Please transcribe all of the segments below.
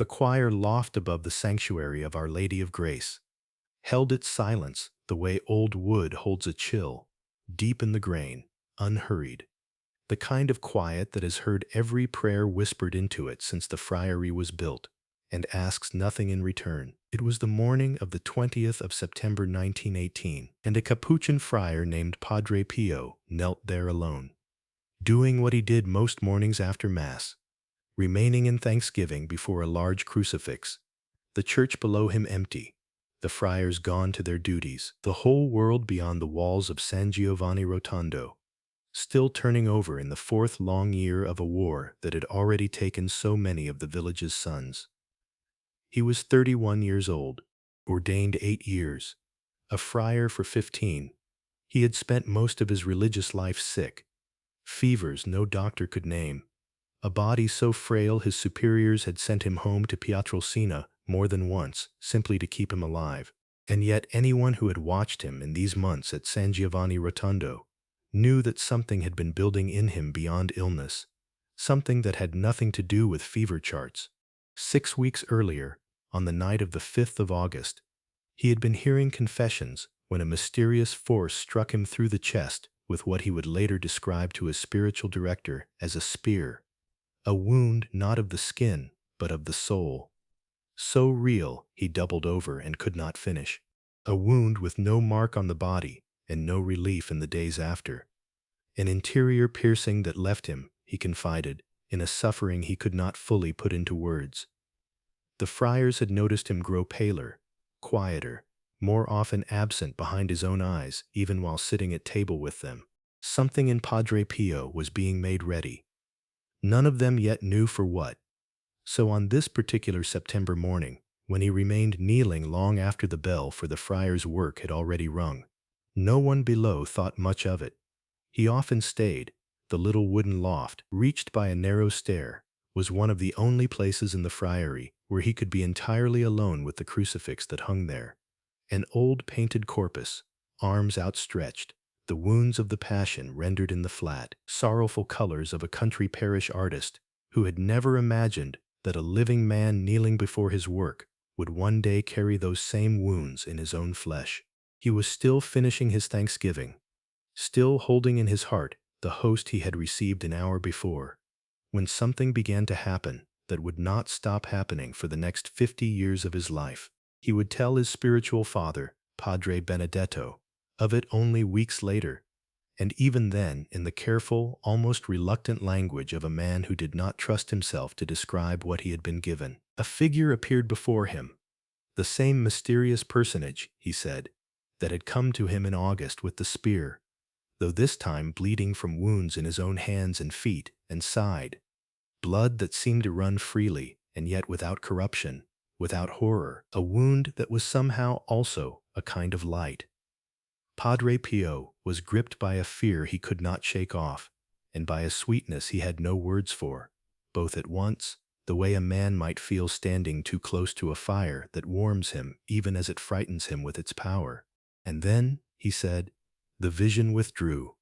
The choir lofted above the sanctuary of Our Lady of Grace held its silence the way old wood holds a chill, deep in the grain, unhurried. The kind of quiet that has heard every prayer whispered into it since the friary was built, and asks nothing in return. It was the morning of the 20th of September 1918, and a Capuchin friar named Padre Pio knelt there alone, doing what he did most mornings after Mass, remaining in thanksgiving before a large crucifix, the church below him empty, the friars gone to their duties, the whole world beyond the walls of San Giovanni Rotondo, still turning over in the fourth long year of a war that had already taken so many of the village's sons. He was 31 years old, ordained 8 years, a friar for 15. He had spent most of his religious life sick, fevers no doctor could name, a body so frail his superiors had sent him home to Pietrelcina more than once, simply to keep him alive. And yet anyone who had watched him in these months at San Giovanni Rotondo knew that something had been building in him beyond illness, something that had nothing to do with fever charts. 6 weeks earlier, on the night of the 5th of August, he had been hearing confessions when a mysterious force struck him through the chest with what he would later describe to his spiritual director as a spear, a wound not of the skin, but of the soul. So real, he doubled over and could not finish. A wound with no mark on the body and no relief in the days after. An interior piercing that left him, he confided, in a suffering he could not fully put into words. The friars had noticed him grow paler, quieter, more often absent behind his own eyes, even while sitting at table with them. Something in Padre Pio was being made ready. None of them yet knew for what. So on this particular September morning, when he remained kneeling long after the bell for the friar's work had already rung, no one below thought much of it. He often stayed. The little wooden loft, reached by a narrow stair, was one of the only places in the friary where he could be entirely alone with the crucifix that hung there. An old painted corpus, arms outstretched, the wounds of the Passion rendered in the flat, sorrowful colors of a country parish artist who had never imagined that a living man kneeling before his work would one day carry those same wounds in his own flesh. He was still finishing his thanksgiving, still holding in his heart the host he had received an hour before, when something began to happen that would not stop happening for the next 50 years of his life. He would tell his spiritual father, Padre Benedetto, of it only weeks later, and even then in the careful, almost reluctant language of a man who did not trust himself to describe what he had been given. A figure appeared before him, the same mysterious personage, he said, that had come to him in August with the spear, though this time bleeding from wounds in his own hands and feet and side, blood that seemed to run freely and yet without corruption, without horror, a wound that was somehow also a kind of light. Padre Pio was gripped by a fear he could not shake off, and by a sweetness he had no words for, both at once, the way a man might feel standing too close to a fire that warms him even as it frightens him with its power. And then, he said, the vision withdrew.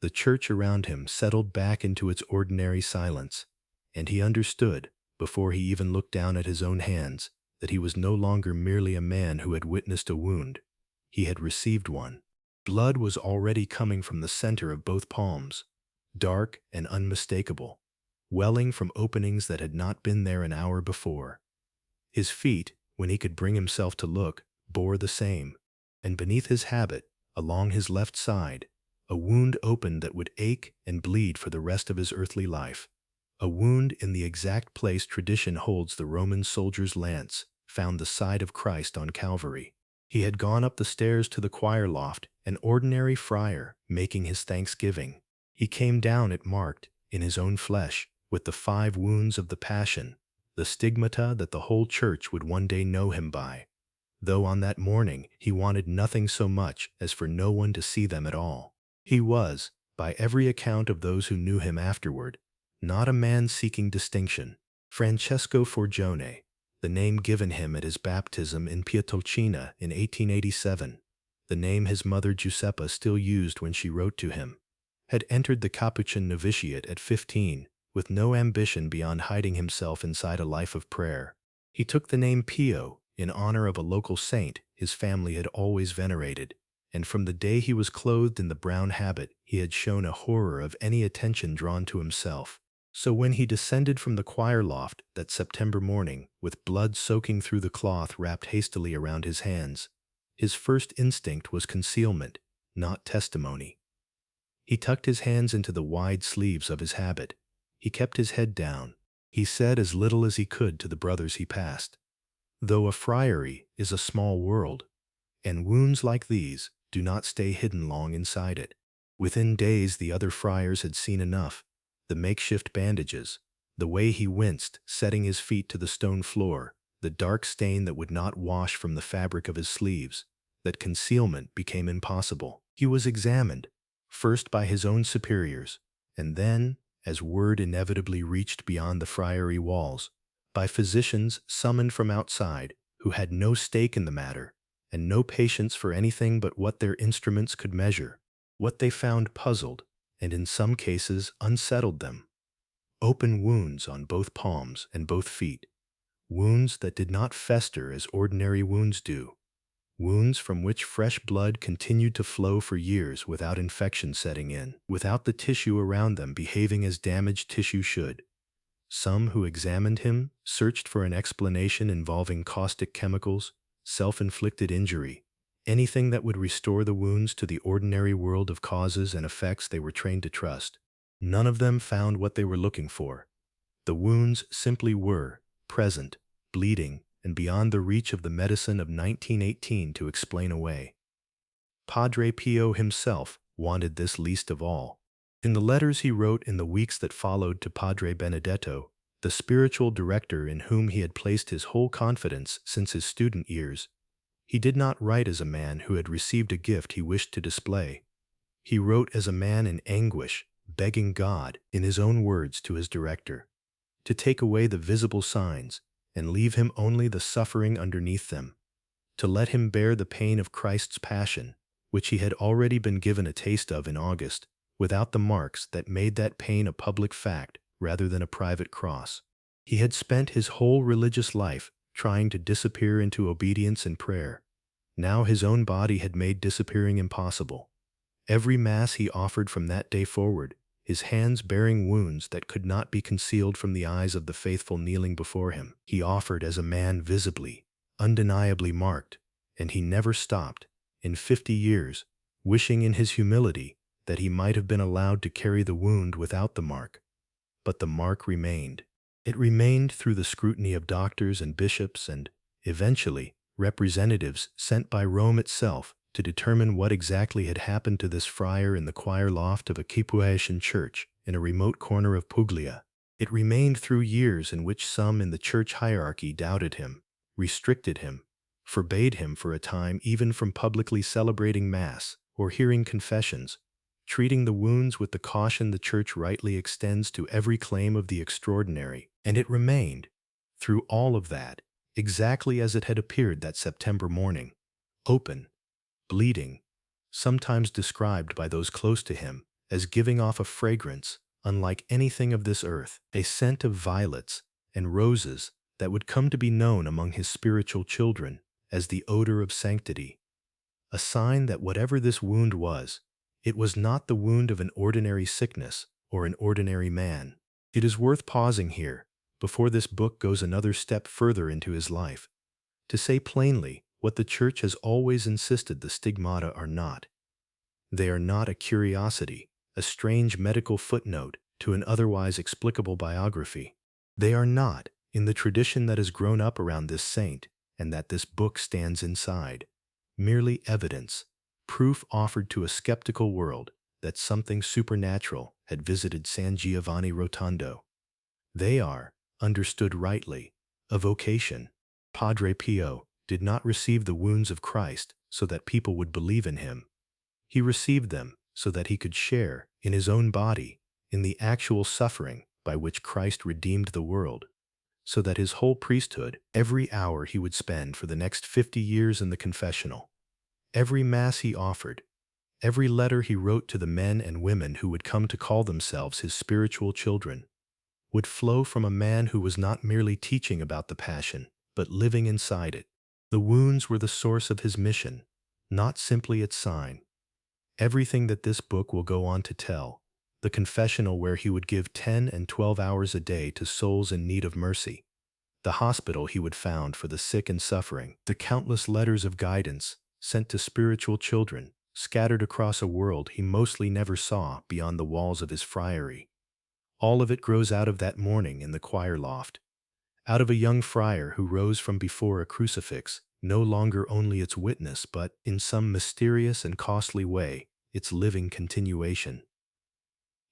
The church around him settled back into its ordinary silence, and he understood, before he even looked down at his own hands, that he was no longer merely a man who had witnessed a wound. He had received one. Blood was already coming from the center of both palms, dark and unmistakable, welling from openings that had not been there an hour before. His feet, when he could bring himself to look, bore the same, and beneath his habit, along his left side, a wound opened that would ache and bleed for the rest of his earthly life, a wound in the exact place tradition holds the Roman soldier's lance found the side of Christ on Calvary. He had gone up the stairs to the choir loft, an ordinary friar, making his thanksgiving. He came down it marked, in his own flesh, with the 5 wounds of the Passion, the stigmata that the whole church would one day know him by, though on that morning he wanted nothing so much as for no one to see them at all. He was, by every account of those who knew him afterward, not a man seeking distinction. Francesco Forgione, the name given him at his baptism in Pietrelcina in 1887, the name his mother Giuseppa still used when she wrote to him, had entered the Capuchin novitiate at 15, with no ambition beyond hiding himself inside a life of prayer. He took the name Pio in honor of a local saint his family had always venerated, and from the day he was clothed in the brown habit, he had shown a horror of any attention drawn to himself. So when he descended from the choir loft that September morning, with blood soaking through the cloth wrapped hastily around his hands, his first instinct was concealment, not testimony. He tucked his hands into the wide sleeves of his habit. He kept his head down. He said as little as he could to the brothers he passed. Though a friary is a small world, and wounds like these do not stay hidden long inside it. Within days the other friars had seen enough. The makeshift bandages, the way he winced, setting his feet to the stone floor, the dark stain that would not wash from the fabric of his sleeves, that concealment became impossible. He was examined, first by his own superiors, and then, as word inevitably reached beyond the friary walls, by physicians summoned from outside who had no stake in the matter and no patience for anything but what their instruments could measure. What they found puzzled, and in some cases unsettled them. Open wounds on both palms and both feet, wounds that did not fester as ordinary wounds do, wounds from which fresh blood continued to flow for years without infection setting in, without the tissue around them behaving as damaged tissue should. Some who examined him searched for an explanation involving caustic chemicals, self-inflicted injury, anything that would restore the wounds to the ordinary world of causes and effects they were trained to trust. None of them found what they were looking for. The wounds simply were present, bleeding, and beyond the reach of the medicine of 1918 to explain away. Padre Pio himself wanted this least of all. In the letters he wrote in the weeks that followed to Padre Benedetto, the spiritual director in whom he had placed his whole confidence since his student years, he did not write as a man who had received a gift he wished to display. He wrote as a man in anguish, begging God, in his own words to his director, to take away the visible signs and leave him only the suffering underneath them, to let him bear the pain of Christ's passion, which he had already been given a taste of in August, without the marks that made that pain a public fact rather than a private cross. He had spent his whole religious life trying to disappear into obedience and prayer. Now his own body had made disappearing impossible. Every Mass he offered from that day forward, his hands bearing wounds that could not be concealed from the eyes of the faithful kneeling before him. He offered as a man visibly, undeniably marked, and he never stopped, in 50 years, wishing in his humility that he might have been allowed to carry the wound without the mark. But the mark remained. It remained through the scrutiny of doctors and bishops and, eventually, representatives sent by Rome itself to determine what exactly had happened to this friar in the choir loft of a Capuchin church in a remote corner of Puglia. It remained through years in which some in the church hierarchy doubted him, restricted him, forbade him for a time even from publicly celebrating Mass or hearing confessions, treating the wounds with the caution the Church rightly extends to every claim of the extraordinary. And it remained, through all of that, exactly as it had appeared that September morning, open, bleeding, sometimes described by those close to him as giving off a fragrance unlike anything of this earth, a scent of violets and roses that would come to be known among his spiritual children as the odor of sanctity, a sign that whatever this wound was, it was not the wound of an ordinary sickness or an ordinary man. It is worth pausing here, before this book goes another step further into his life, to say plainly what the Church has always insisted the stigmata are not. They are not a curiosity, a strange medical footnote to an otherwise explicable biography. They are not, in the tradition that has grown up around this saint and that this book stands inside, merely evidence, proof offered to a skeptical world that something supernatural had visited San Giovanni Rotondo. They are, understood rightly, a vocation. Padre Pio did not receive the wounds of Christ so that people would believe in him. He received them so that he could share, in his own body, in the actual suffering by which Christ redeemed the world, so that his whole priesthood, every hour he would spend for the next 50 years in the confessional, every Mass he offered, every letter he wrote to the men and women who would come to call themselves his spiritual children, would flow from a man who was not merely teaching about the Passion, but living inside it. The wounds were the source of his mission, not simply its sign. Everything that this book will go on to tell, the confessional where he would give 10 and 12 hours a day to souls in need of mercy, the hospital he would found for the sick and suffering, the countless letters of guidance sent to spiritual children scattered across a world he mostly never saw beyond the walls of his friary. All of it grows out of that morning in the choir loft, out of a young friar who rose from before a crucifix, no longer only its witness, but, in some mysterious and costly way, its living continuation.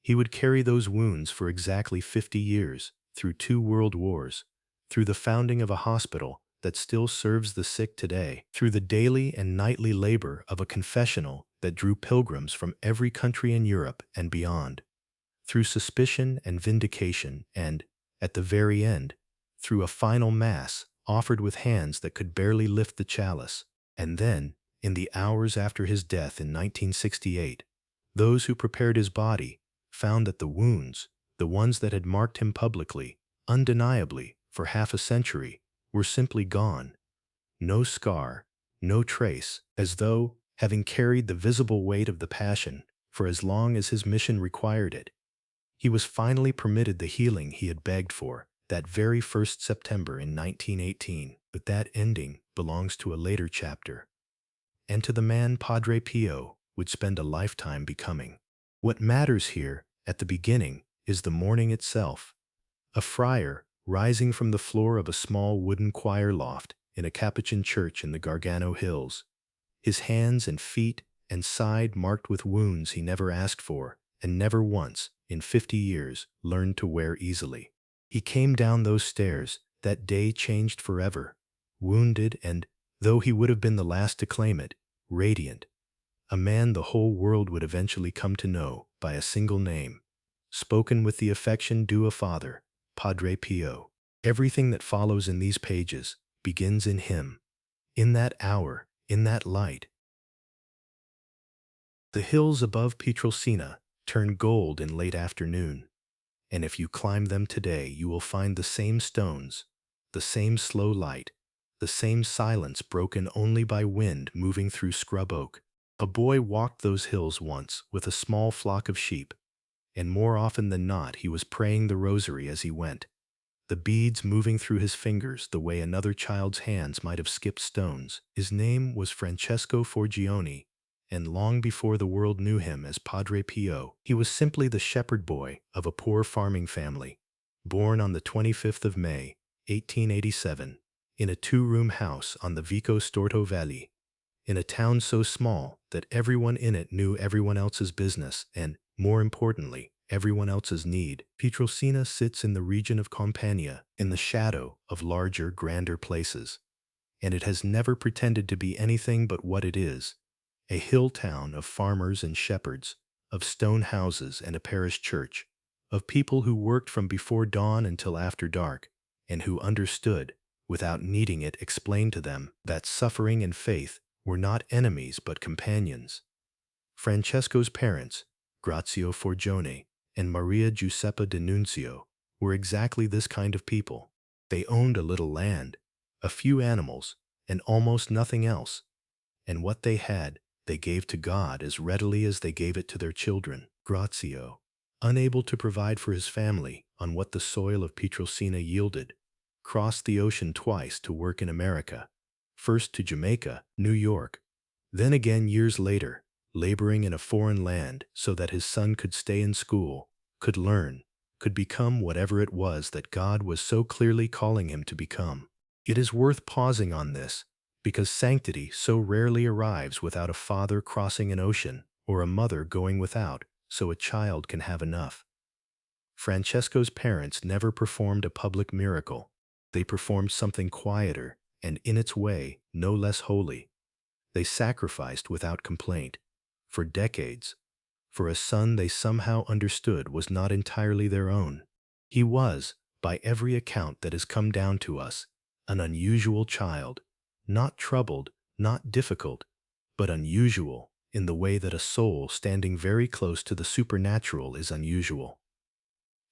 He would carry those wounds for exactly 50 years, through 2 world wars, through the founding of a hospital that still serves the sick today, through the daily and nightly labor of a confessional that drew pilgrims from every country in Europe and beyond, through suspicion and vindication, and, at the very end, through a final mass offered with hands that could barely lift the chalice. And then, in the hours after his death in 1968, those who prepared his body found that the wounds, the ones that had marked him publicly, undeniably, for half a century, were simply gone. No scar, no trace, as though, having carried the visible weight of the Passion for as long as his mission required it, he was finally permitted the healing he had begged for that very 1st September in 1918. But that ending belongs to a later chapter, and to the man Padre Pio would spend a lifetime becoming. What matters here, at the beginning, is the morning itself. A friar rising from the floor of a small wooden choir loft in a Capuchin church in the Gargano Hills, his hands and feet and side marked with wounds he never asked for and never once, in 50 years, learned to wear easily. He came down those stairs, that day changed forever, wounded and, though he would have been the last to claim it, radiant. A man the whole world would eventually come to know by a single name, spoken with the affection due a father, Padre Pio. Everything that follows in these pages begins in him, in that hour, in that light. The hills above Pietrelcina turn gold in late afternoon, and if you climb them today, you will find the same stones, the same slow light, the same silence broken only by wind moving through scrub oak. A boy walked those hills once with a small flock of sheep, and more often than not he was praying the rosary as he went, the beads moving through his fingers the way another child's hands might have skipped stones. His name was Francesco Forgione, and long before the world knew him as Padre Pio, he was simply the shepherd boy of a poor farming family, born on the 25th of May, 1887, in a 2-room house on the Vico Storto Valley, in a town so small that everyone in it knew everyone else's business and, more importantly, everyone else's need. Pietrelcina sits in the region of Campania, in the shadow of larger, grander places, and it has never pretended to be anything but what it is: a hill town of farmers and shepherds, of stone houses and a parish church, of people who worked from before dawn until after dark, and who understood, without needing it explained to them, that suffering and faith were not enemies but companions. Francesco's parents, Grazio Forgione and Maria Giuseppa D'Annunzio, were exactly this kind of people. They owned a little land, a few animals, and almost nothing else, and what they had they gave to God as readily as they gave it to their children. Grazio, unable to provide for his family on what the soil of Pietrelcina yielded, crossed the ocean twice to work in America, first to Jamaica, New York, then again years later, laboring in a foreign land so that his son could stay in school, could learn, could become whatever it was that God was so clearly calling him to become. It is worth pausing on this, because sanctity so rarely arrives without a father crossing an ocean or a mother going without so a child can have enough. Francesco's parents never performed a public miracle. They performed something quieter and, in its way, no less holy. They sacrificed without complaint, for decades, for a son they somehow understood was not entirely their own. He was, by every account that has come down to us, an unusual child, not troubled, not difficult, but unusual in the way that a soul standing very close to the supernatural is unusual.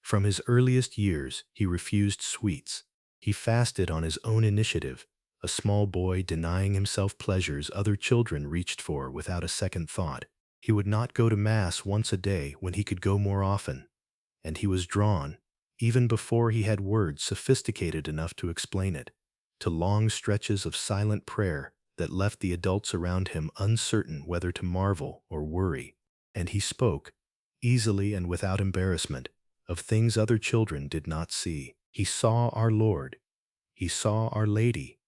From his earliest years, he refused sweets. He fasted on his own initiative, a small boy denying himself pleasures other children reached for without a second thought. He would not go to Mass once a day when he could go more often, and he was drawn, even before he had words sophisticated enough to explain it, to long stretches of silent prayer that left the adults around him uncertain whether to marvel or worry. And he spoke, easily and without embarrassment, of things other children did not see. He saw our Lord, he saw Our Lady,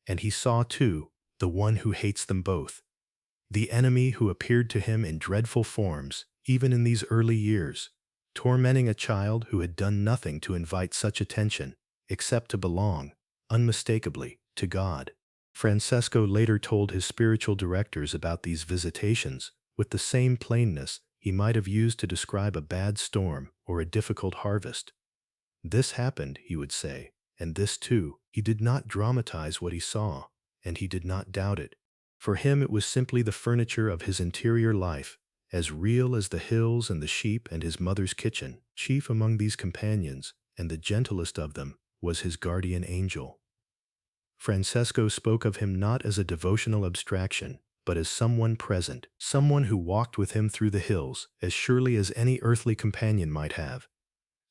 and he saw, too, the one who hates them both, the enemy who appeared to him in dreadful forms, even in these early years, tormenting a child who had done nothing to invite such attention, except to belong, unmistakably, to God. Francesco later told his spiritual directors about these visitations with the same plainness he might have used to describe a bad storm or a difficult harvest. This happened, he would say, and this too. He did not dramatize what he saw, and he did not doubt it. For him it was simply the furniture of his interior life, as real as the hills and the sheep and his mother's kitchen. Chief among these companions, and the gentlest of them, was his guardian angel. Francesco spoke of him not as a devotional abstraction, but as someone present, someone who walked with him through the hills as surely as any earthly companion might have,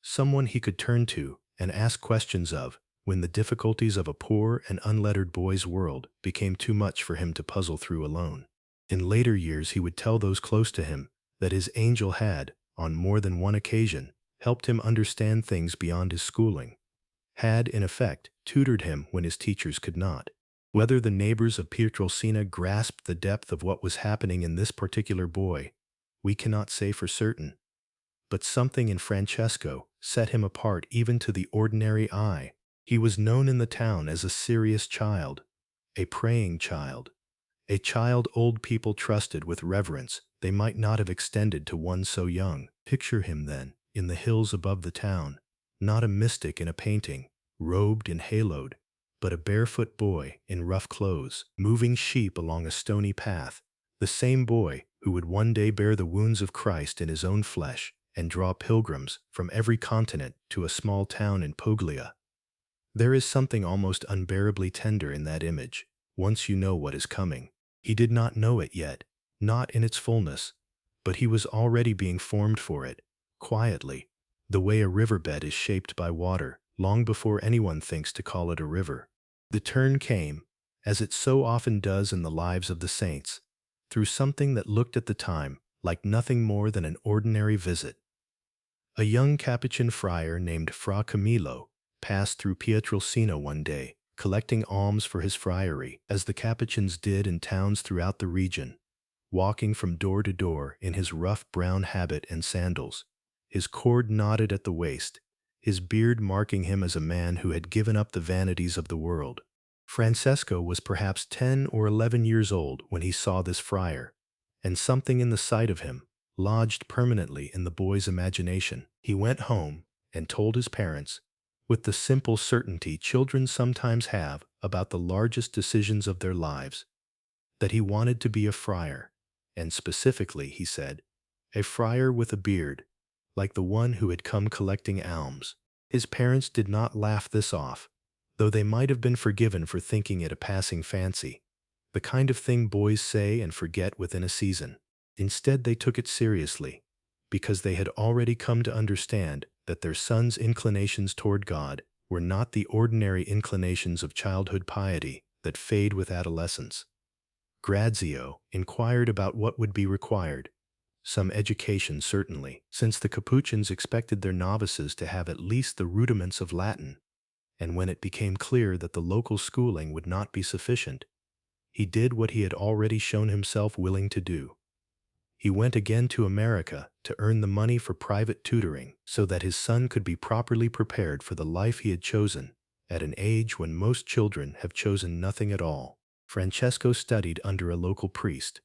someone he could turn to and ask questions of when the difficulties of a poor and unlettered boy's world became too much for him to puzzle through alone. In later years he would tell those close to him that his angel had, on more than one occasion, helped him understand things beyond his schooling, had, in effect, tutored him when his teachers could not. Whether the neighbors of Pietrelcina grasped the depth of what was happening in this particular boy, we cannot say for certain. But something in Francesco set him apart even to the ordinary eye. He was known in the town as a serious child, a praying child, a child old people trusted with reverence they might not have extended to one so young. Picture him, then, in the hills above the town, not a mystic in a painting, robed and haloed, but a barefoot boy in rough clothes, moving sheep along a stony path, the same boy who would one day bear the wounds of Christ in his own flesh and draw pilgrims from every continent to a small town in Puglia. There is something almost unbearably tender in that image, once you know what is coming. He did not know it yet, not in its fullness, but he was already being formed for it, quietly, the way a riverbed is shaped by water, long before anyone thinks to call it a river. The turn came, as it so often does in the lives of the saints, through something that looked at the time like nothing more than an ordinary visit. A young Capuchin friar named Fra Camillo passed through Pietrelcina one day, collecting alms for his friary, as the Capuchins did in towns throughout the region, walking from door to door in his rough brown habit and sandals, his cord knotted at the waist, his beard marking him as a man who had given up the vanities of the world. Francesco was perhaps 10 or 11 years old when he saw this friar, and something in the sight of him lodged permanently in the boy's imagination. He went home and told his parents, with the simple certainty children sometimes have about the largest decisions of their lives, that he wanted to be a friar, and specifically, he said, a friar with a beard, like the one who had come collecting alms. His parents did not laugh this off, though they might have been forgiven for thinking it a passing fancy, the kind of thing boys say and forget within a season. Instead, they took it seriously, because they had already come to understand that their son's inclinations toward God were not the ordinary inclinations of childhood piety that fade with adolescence. Grazio inquired about what would be required. Some education, certainly, since the Capuchins expected their novices to have at least the rudiments of Latin, and when it became clear that the local schooling would not be sufficient, he did what he had already shown himself willing to do. He went again to America to earn the money for private tutoring so that his son could be properly prepared for the life he had chosen at an age when most children have chosen nothing at all. Francesco studied under a local priest,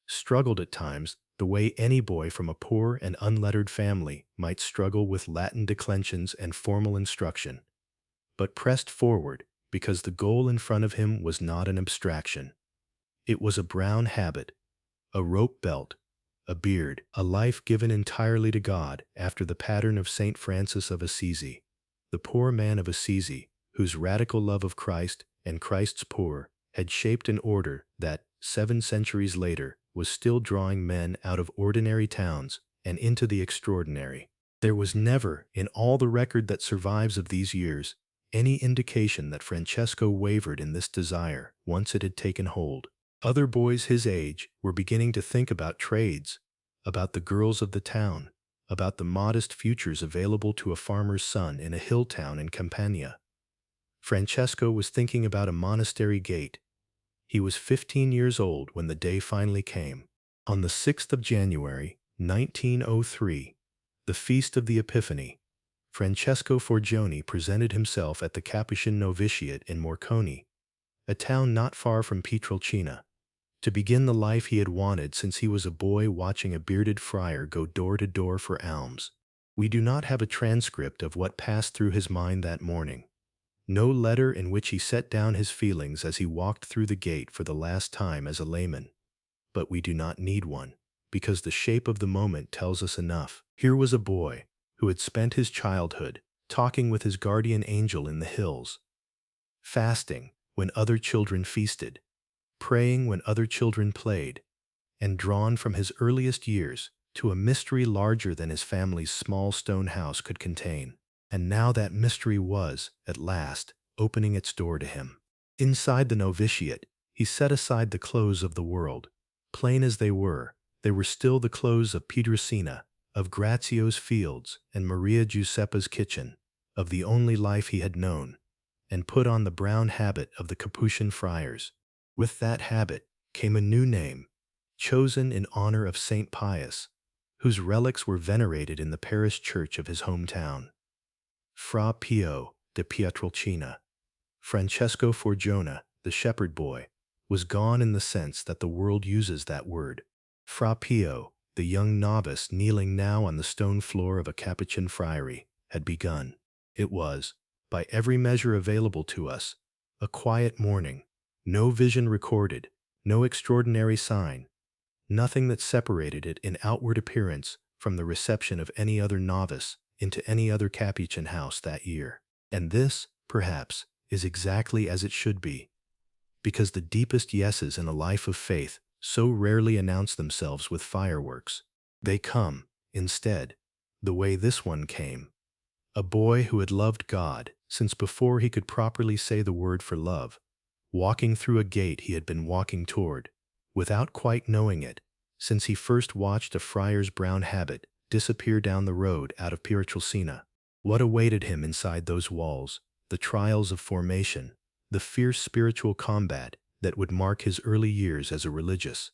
struggled at times the way any boy from a poor and unlettered family might struggle with Latin declensions and formal instruction, but pressed forward because the goal in front of him was not an abstraction. It was a brown habit, a rope belt, a beard, a life given entirely to God after the pattern of Saint Francis of Assisi. The poor man of Assisi whose radical love of Christ and Christ's poor had shaped an order that, 7 centuries later, was still drawing men out of ordinary towns and into the extraordinary. There was never, in all the record that survives of these years, any indication that Francesco wavered in this desire once it had taken hold. Other boys his age were beginning to think about trades, about the girls of the town, about the modest futures available to a farmer's son in a hill town in Campania. Francesco was thinking about a monastery gate. He was 15 years old when the day finally came. On the 6th of January, 1903, the feast of the Epiphany, Francesco Forgione presented himself at the Capuchin novitiate in Morcone, a town not far from Pietrelcina, to begin the life he had wanted since he was a boy watching a bearded friar go door to door for alms. We do not have a transcript of what passed through his mind that morning. No letter in which he set down his feelings as he walked through the gate for the last time as a layman. But we do not need one, because the shape of the moment tells us enough. Here was a boy who had spent his childhood talking with his guardian angel in the hills, fasting when other children feasted, praying when other children played, and drawn from his earliest years to a mystery larger than his family's small stone house could contain. And now that mystery was, at last, opening its door to him. Inside the novitiate, he set aside the clothes of the world. Plain as they were still the clothes of Pietrelcina, of Grazio's fields and Maria Giuseppa's kitchen, of the only life he had known, and put on the brown habit of the Capuchin friars. With that habit came a new name, chosen in honor of Saint Pius, whose relics were venerated in the parish church of his hometown. Fra Pio of Pietrelcina. Francesco Forgione, the shepherd boy, was gone in the sense that the world uses that word. Fra Pio, the young novice kneeling now on the stone floor of a Capuchin friary, had begun. It was, by every measure available to us, a quiet morning, no vision recorded, no extraordinary sign, nothing that separated it in outward appearance from the reception of any other novice into any other Capuchin house that year. And this, perhaps, is exactly as it should be, because the deepest yeses in a life of faith so rarely announce themselves with fireworks. They come, instead, the way this one came. A boy who had loved God since before he could properly say the word for love, walking through a gate he had been walking toward, without quite knowing it, since he first watched a friar's brown habit disappear down the road out of Pietrelcina. What awaited him inside those walls, the trials of formation, the fierce spiritual combat that would mark his early years as a religious,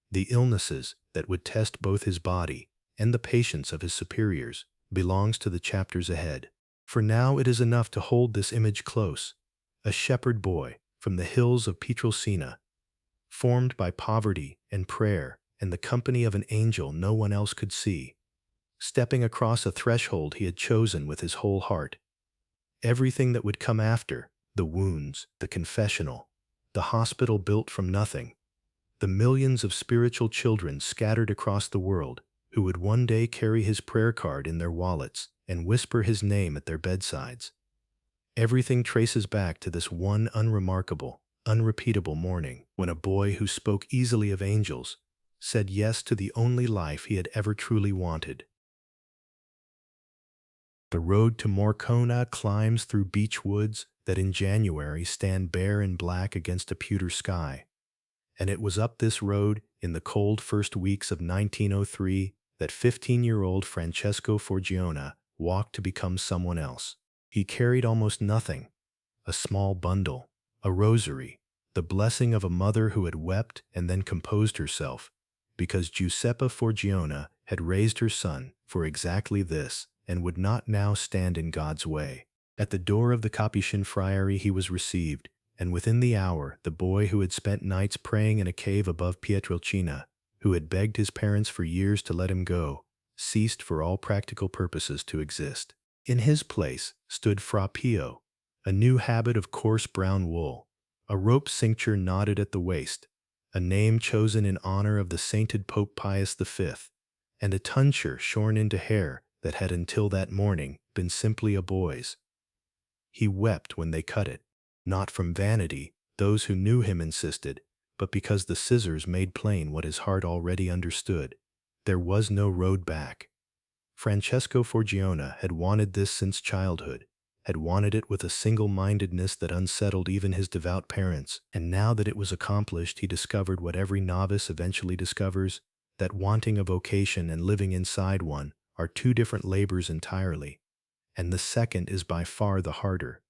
the illnesses that would test both his body and the patience of his superiors, belongs to the chapters ahead. For now it is enough to hold this image close, a shepherd boy from the hills of Pietrelcina, formed by poverty and prayer and the company of an angel no one else could see, stepping across a threshold he had chosen with his whole heart. Everything that would come after, the wounds, the confessional, the hospital built from nothing, the millions of spiritual children scattered across the world who would one day carry his prayer card in their wallets and whisper his name at their bedsides. Everything traces back to this one unremarkable, unrepeatable morning when a boy who spoke easily of angels said yes to the only life he had ever truly wanted. The road to Morcone climbs through beech woods that in January stand bare and black against a pewter sky, and it was up this road in the cold first weeks of 1903 that 15-year-old Francesco Forgione walked to become someone else. He carried almost nothing, a small bundle, a rosary, the blessing of a mother who had wept and then composed herself, because Giuseppa Forgione had raised her son for exactly this and would not now stand in God's way. At the door of the Capuchin friary he was received, and within the hour the boy who had spent nights praying in a cave above Pietrelcina, who had begged his parents for years to let him go, ceased for all practical purposes to exist. In his place stood Fra Pio, a new habit of coarse brown wool, a rope cincture knotted at the waist, a name chosen in honor of the sainted Pope Pius V, and a tonsure shorn into hair that had until that morning been simply a boy's. He wept when they cut it, not from vanity, those who knew him insisted, but because the scissors made plain what his heart already understood. There was no road back. Francesco Forgione had wanted this since childhood, had wanted it with a single-mindedness that unsettled even his devout parents, and now that it was accomplished, he discovered what every novice eventually discovers, that wanting a vocation and living inside one are two different labors entirely, and the second is by far the harder.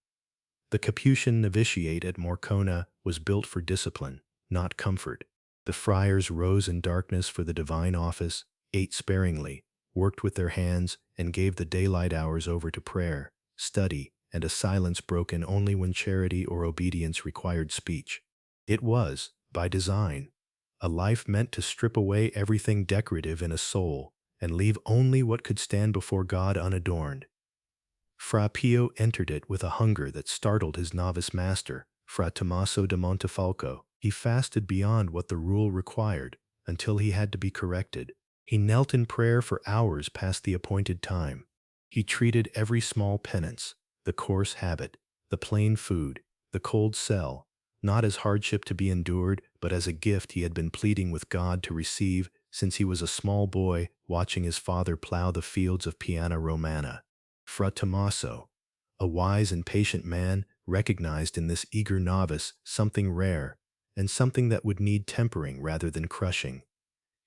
The Capuchin novitiate at Morcona was built for discipline, not comfort. The friars rose in darkness for the divine office, ate sparingly, worked with their hands, and gave the daylight hours over to prayer, study, and a silence broken only when charity or obedience required speech. It was, by design, a life meant to strip away everything decorative in a soul and leave only what could stand before God unadorned. Fra Pio entered it with a hunger that startled his novice master, Fra Tommaso de Montefalco. He fasted beyond what the rule required, until he had to be corrected. He knelt in prayer for hours past the appointed time. He treated every small penance, the coarse habit, the plain food, the cold cell, not as hardship to be endured, but as a gift he had been pleading with God to receive since he was a small boy watching his father plow the fields of Piana Romana. Fra Tommaso, a wise and patient man, recognized in this eager novice something rare, and something that would need tempering rather than crushing.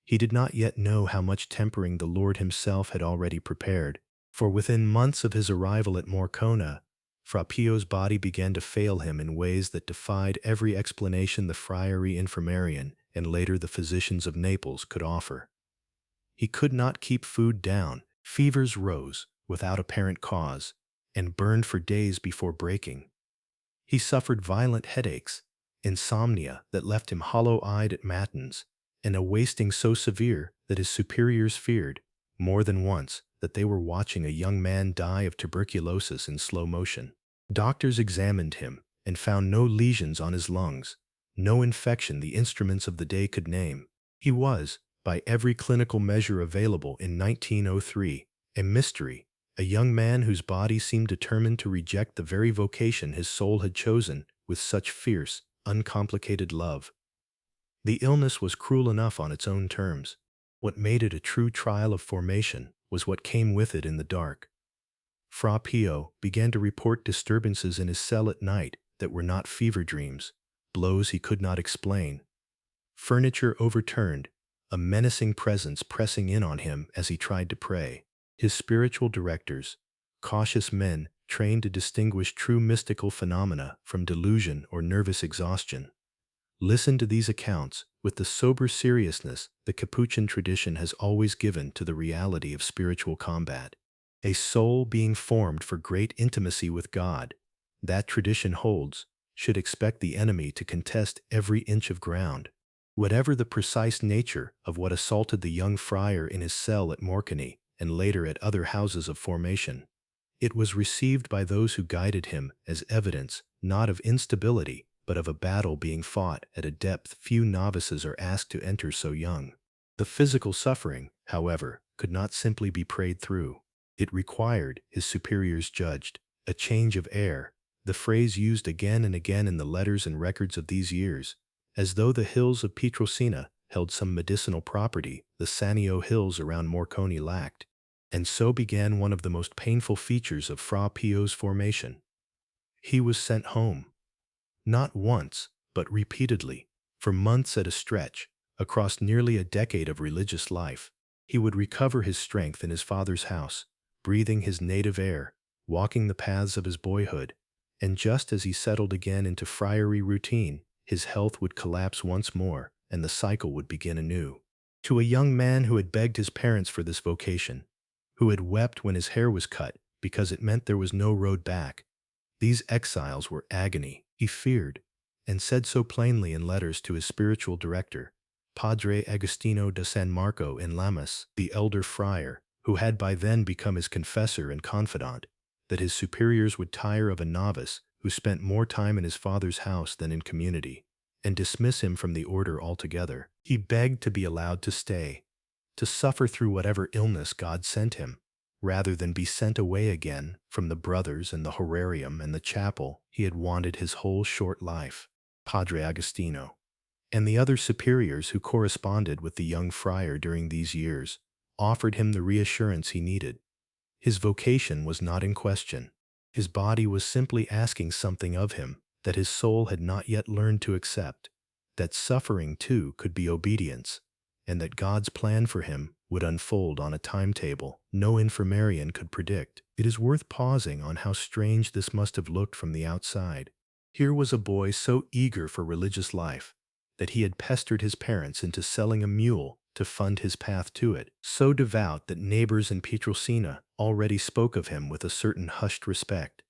He did not yet know how much tempering the Lord himself had already prepared, for within months of his arrival at Morcona, Fra Pio's body began to fail him in ways that defied every explanation the friary infirmarian and later the physicians of Naples could offer. He could not keep food down, fevers rose, without apparent cause, and burned for days before breaking. He suffered violent headaches, insomnia that left him hollow-eyed at matins, and a wasting so severe that his superiors feared, more than once, that they were watching a young man die of tuberculosis in slow motion. Doctors examined him and found no lesions on his lungs, no infection the instruments of the day could name. He was, by every clinical measure available in 1903, a mystery, a young man whose body seemed determined to reject the very vocation his soul had chosen with such fierce, uncomplicated love. The illness was cruel enough on its own terms. What made it a true trial of formation was what came with it in the dark. Fra Pio began to report disturbances in his cell at night that were not fever dreams, blows he could not explain. Furniture overturned, a menacing presence pressing in on him as he tried to pray. His spiritual directors, cautious men trained to distinguish true mystical phenomena from delusion or nervous exhaustion, listened to these accounts with the sober seriousness the Capuchin tradition has always given to the reality of spiritual combat. A soul being formed for great intimacy with God, that tradition holds, should expect the enemy to contest every inch of ground. Whatever the precise nature of what assaulted the young friar in his cell at Morcone and later at other houses of formation, it was received by those who guided him as evidence not of instability, but of a battle being fought at a depth few novices are asked to enter so young. The physical suffering, however, could not simply be prayed through. It required, his superiors judged, a change of air, the phrase used again and again in the letters and records of these years, as though the hills of Pietrelcina held some medicinal property the Sannio hills around Morcone lacked. And so began one of the most painful features of Fra Pio's formation. He was sent home. Not once, but repeatedly, for months at a stretch, across nearly a decade of religious life. He would recover his strength in his father's house, breathing his native air, walking the paths of his boyhood, and just as he settled again into friary routine, his health would collapse once more, and the cycle would begin anew. To a young man who had begged his parents for this vocation, who had wept when his hair was cut because it meant there was no road back, these exiles were agony. He feared, and said so plainly in letters to his spiritual director, Padre Agostino da San Marco in Lamas, the elder friar, who had by then become his confessor and confidant, that his superiors would tire of a novice who spent more time in his father's house than in community, and dismiss him from the order altogether. He begged to be allowed to stay, to suffer through whatever illness God sent him, Rather than be sent away again from the brothers and the horarium and the chapel he had wanted his whole short life, Padre Agostino and the other superiors who corresponded with the young friar during these years offered him the reassurance he needed. His vocation was not in question. His body was simply asking something of him that his soul had not yet learned to accept, that suffering too could be obedience, and that God's plan for him would unfold on a timetable no infirmarian could predict. It is worth pausing on how strange this must have looked from the outside. Here was a boy so eager for religious life that he had pestered his parents into selling a mule to fund his path to it, so devout that neighbors in Pietrelcina already spoke of him with a certain hushed respect.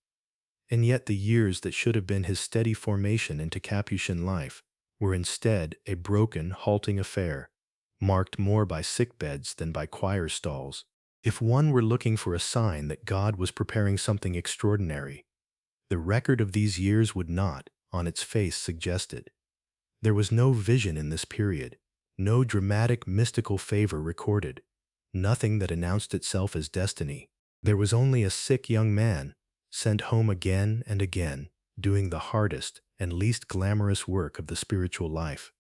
And yet the years that should have been his steady formation into Capuchin life were instead a broken, halting affair, marked more by sickbeds than by choir stalls. If one were looking for a sign that God was preparing something extraordinary, the record of these years would not, on its face, suggest it. There was no vision in this period, no dramatic mystical favor recorded, nothing that announced itself as destiny. There was only a sick young man, sent home again and again, doing the hardest and least glamorous work of the spiritual life,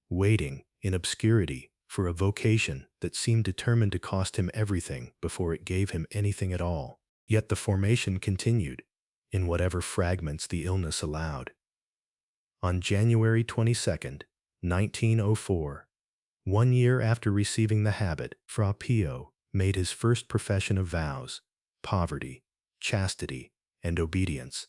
waiting, in obscurity, for a vocation that seemed determined to cost him everything before it gave him anything at all. Yet the formation continued, in whatever fragments the illness allowed. On January 22, 1904, 1 year after receiving the habit, Fra Pio made his first profession of vows, poverty, chastity, and obedience,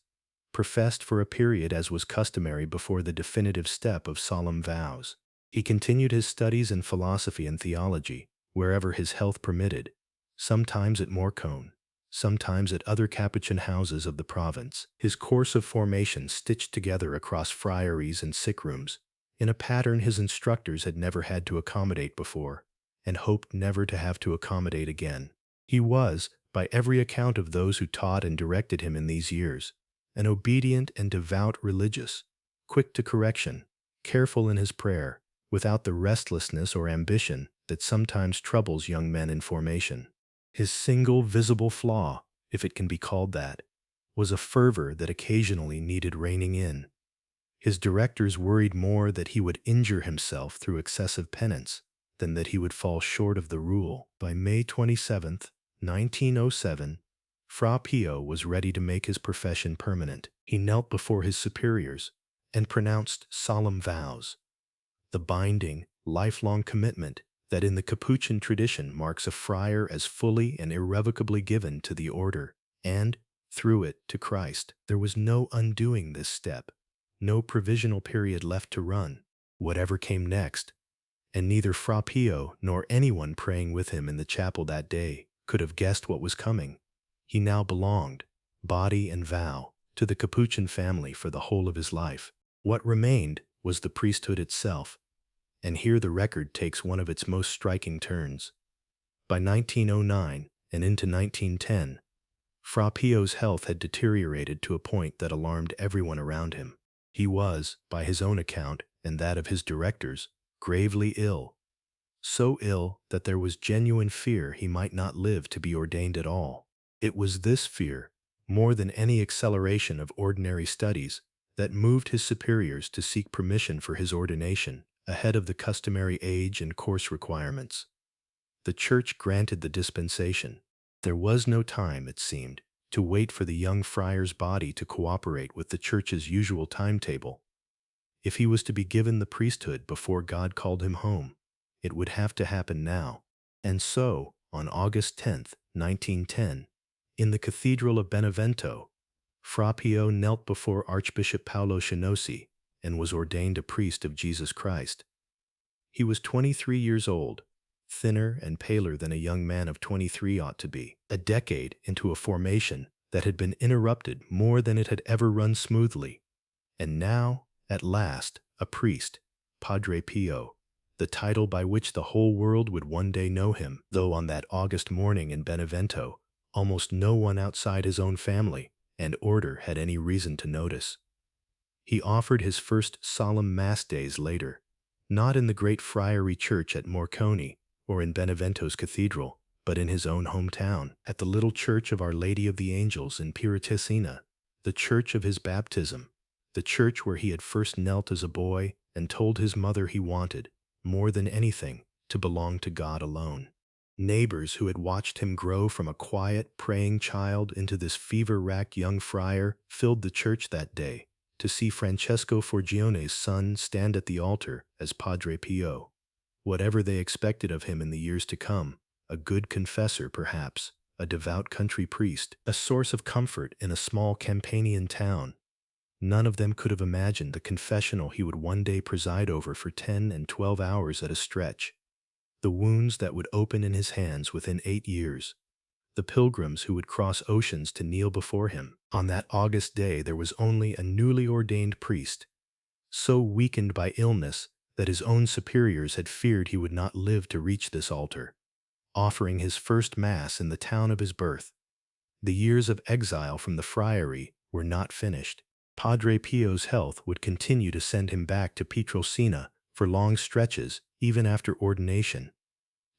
professed for a period as was customary before the definitive step of solemn vows. He continued his studies in philosophy and theology wherever his health permitted, sometimes at Morcone, sometimes at other Capuchin houses of the province. His course of formation stitched together across friaries and sick rooms, in a pattern his instructors had never had to accommodate before, and hoped never to have to accommodate again. He was, by every account of those who taught and directed him in these years, an obedient and devout religious, quick to correction, careful in his prayer, without the restlessness or ambition that sometimes troubles young men in formation. His single visible flaw, if it can be called that, was a fervor that occasionally needed reining in. His directors worried more that he would injure himself through excessive penance than that he would fall short of the rule. By May 27, 1907, Fra Pio was ready to make his profession permanent. He knelt before his superiors and pronounced solemn vows, the binding, lifelong commitment that in the Capuchin tradition marks a friar as fully and irrevocably given to the order, and, through it, to Christ. There was no undoing this step, no provisional period left to run, whatever came next, and neither Fra Pio nor anyone praying with him in the chapel that day could have guessed what was coming. He now belonged, body and vow, to the Capuchin family for the whole of his life. What remained was the priesthood itself, and here the record takes one of its most striking turns. By 1909 and into 1910, Fra Pio's health had deteriorated to a point that alarmed everyone around him. He was, by his own account and that of his directors, gravely ill, so ill that there was genuine fear he might not live to be ordained at all. It was this fear, more than any acceleration of ordinary studies, that moved his superiors to seek permission for his ordination ahead of the customary age and course requirements. The Church granted the dispensation. There was no time, it seemed, to wait for the young friar's body to cooperate with the Church's usual timetable. If he was to be given the priesthood before God called him home, it would have to happen now. And so, on August 10, 1910, in the Cathedral of Benevento, Fra Pio knelt before Archbishop Paolo Scinosi and was ordained a priest of Jesus Christ. He was 23 years old, thinner and paler than a young man of 23 ought to be, a decade into a formation that had been interrupted more than it had ever run smoothly. And now, at last, a priest, Padre Pio, the title by which the whole world would one day know him, though on that August morning in Benevento, almost no one outside his own family and order had any reason to notice. He offered his first solemn Mass days later, not in the great friary church at Morcone or in Benevento's cathedral, but in his own hometown, at the little church of Our Lady of the Angels in Pietrelcina, the church of his baptism, the church where he had first knelt as a boy and told his mother he wanted, more than anything, to belong to God alone. Neighbors who had watched him grow from a quiet, praying child into this fever-racked young friar filled the church that day to see Francesco Forgione's son stand at the altar as Padre Pio. Whatever they expected of him in the years to come, a good confessor perhaps, a devout country priest, a source of comfort in a small Campanian town, none of them could have imagined the confessional he would one day preside over for 10 and 12 hours at a stretch, the wounds that would open in his hands within 8 years, the pilgrims who would cross oceans to kneel before him. On that August day there was only a newly ordained priest, so weakened by illness that his own superiors had feared he would not live to reach this altar, offering his first Mass in the town of his birth. The years of exile from the friary were not finished. Padre Pio's health would continue to send him back to Pietrelcina for long stretches, even after ordination,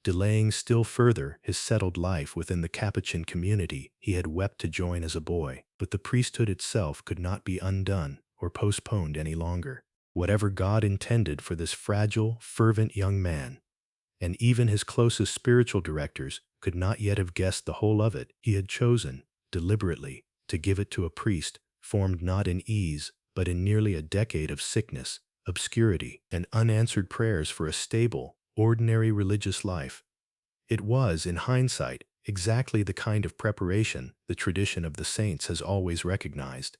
delaying still further his settled life within the Capuchin community he had wept to join as a boy. But the priesthood itself could not be undone or postponed any longer. Whatever God intended for this fragile, fervent young man, and even his closest spiritual directors could not yet have guessed the whole of it, he had chosen, deliberately, to give it to a priest formed not in ease, but in nearly a decade of sickness, obscurity, and unanswered prayers for a stable, ordinary religious life. It was, in hindsight, exactly the kind of preparation the tradition of the saints has always recognized.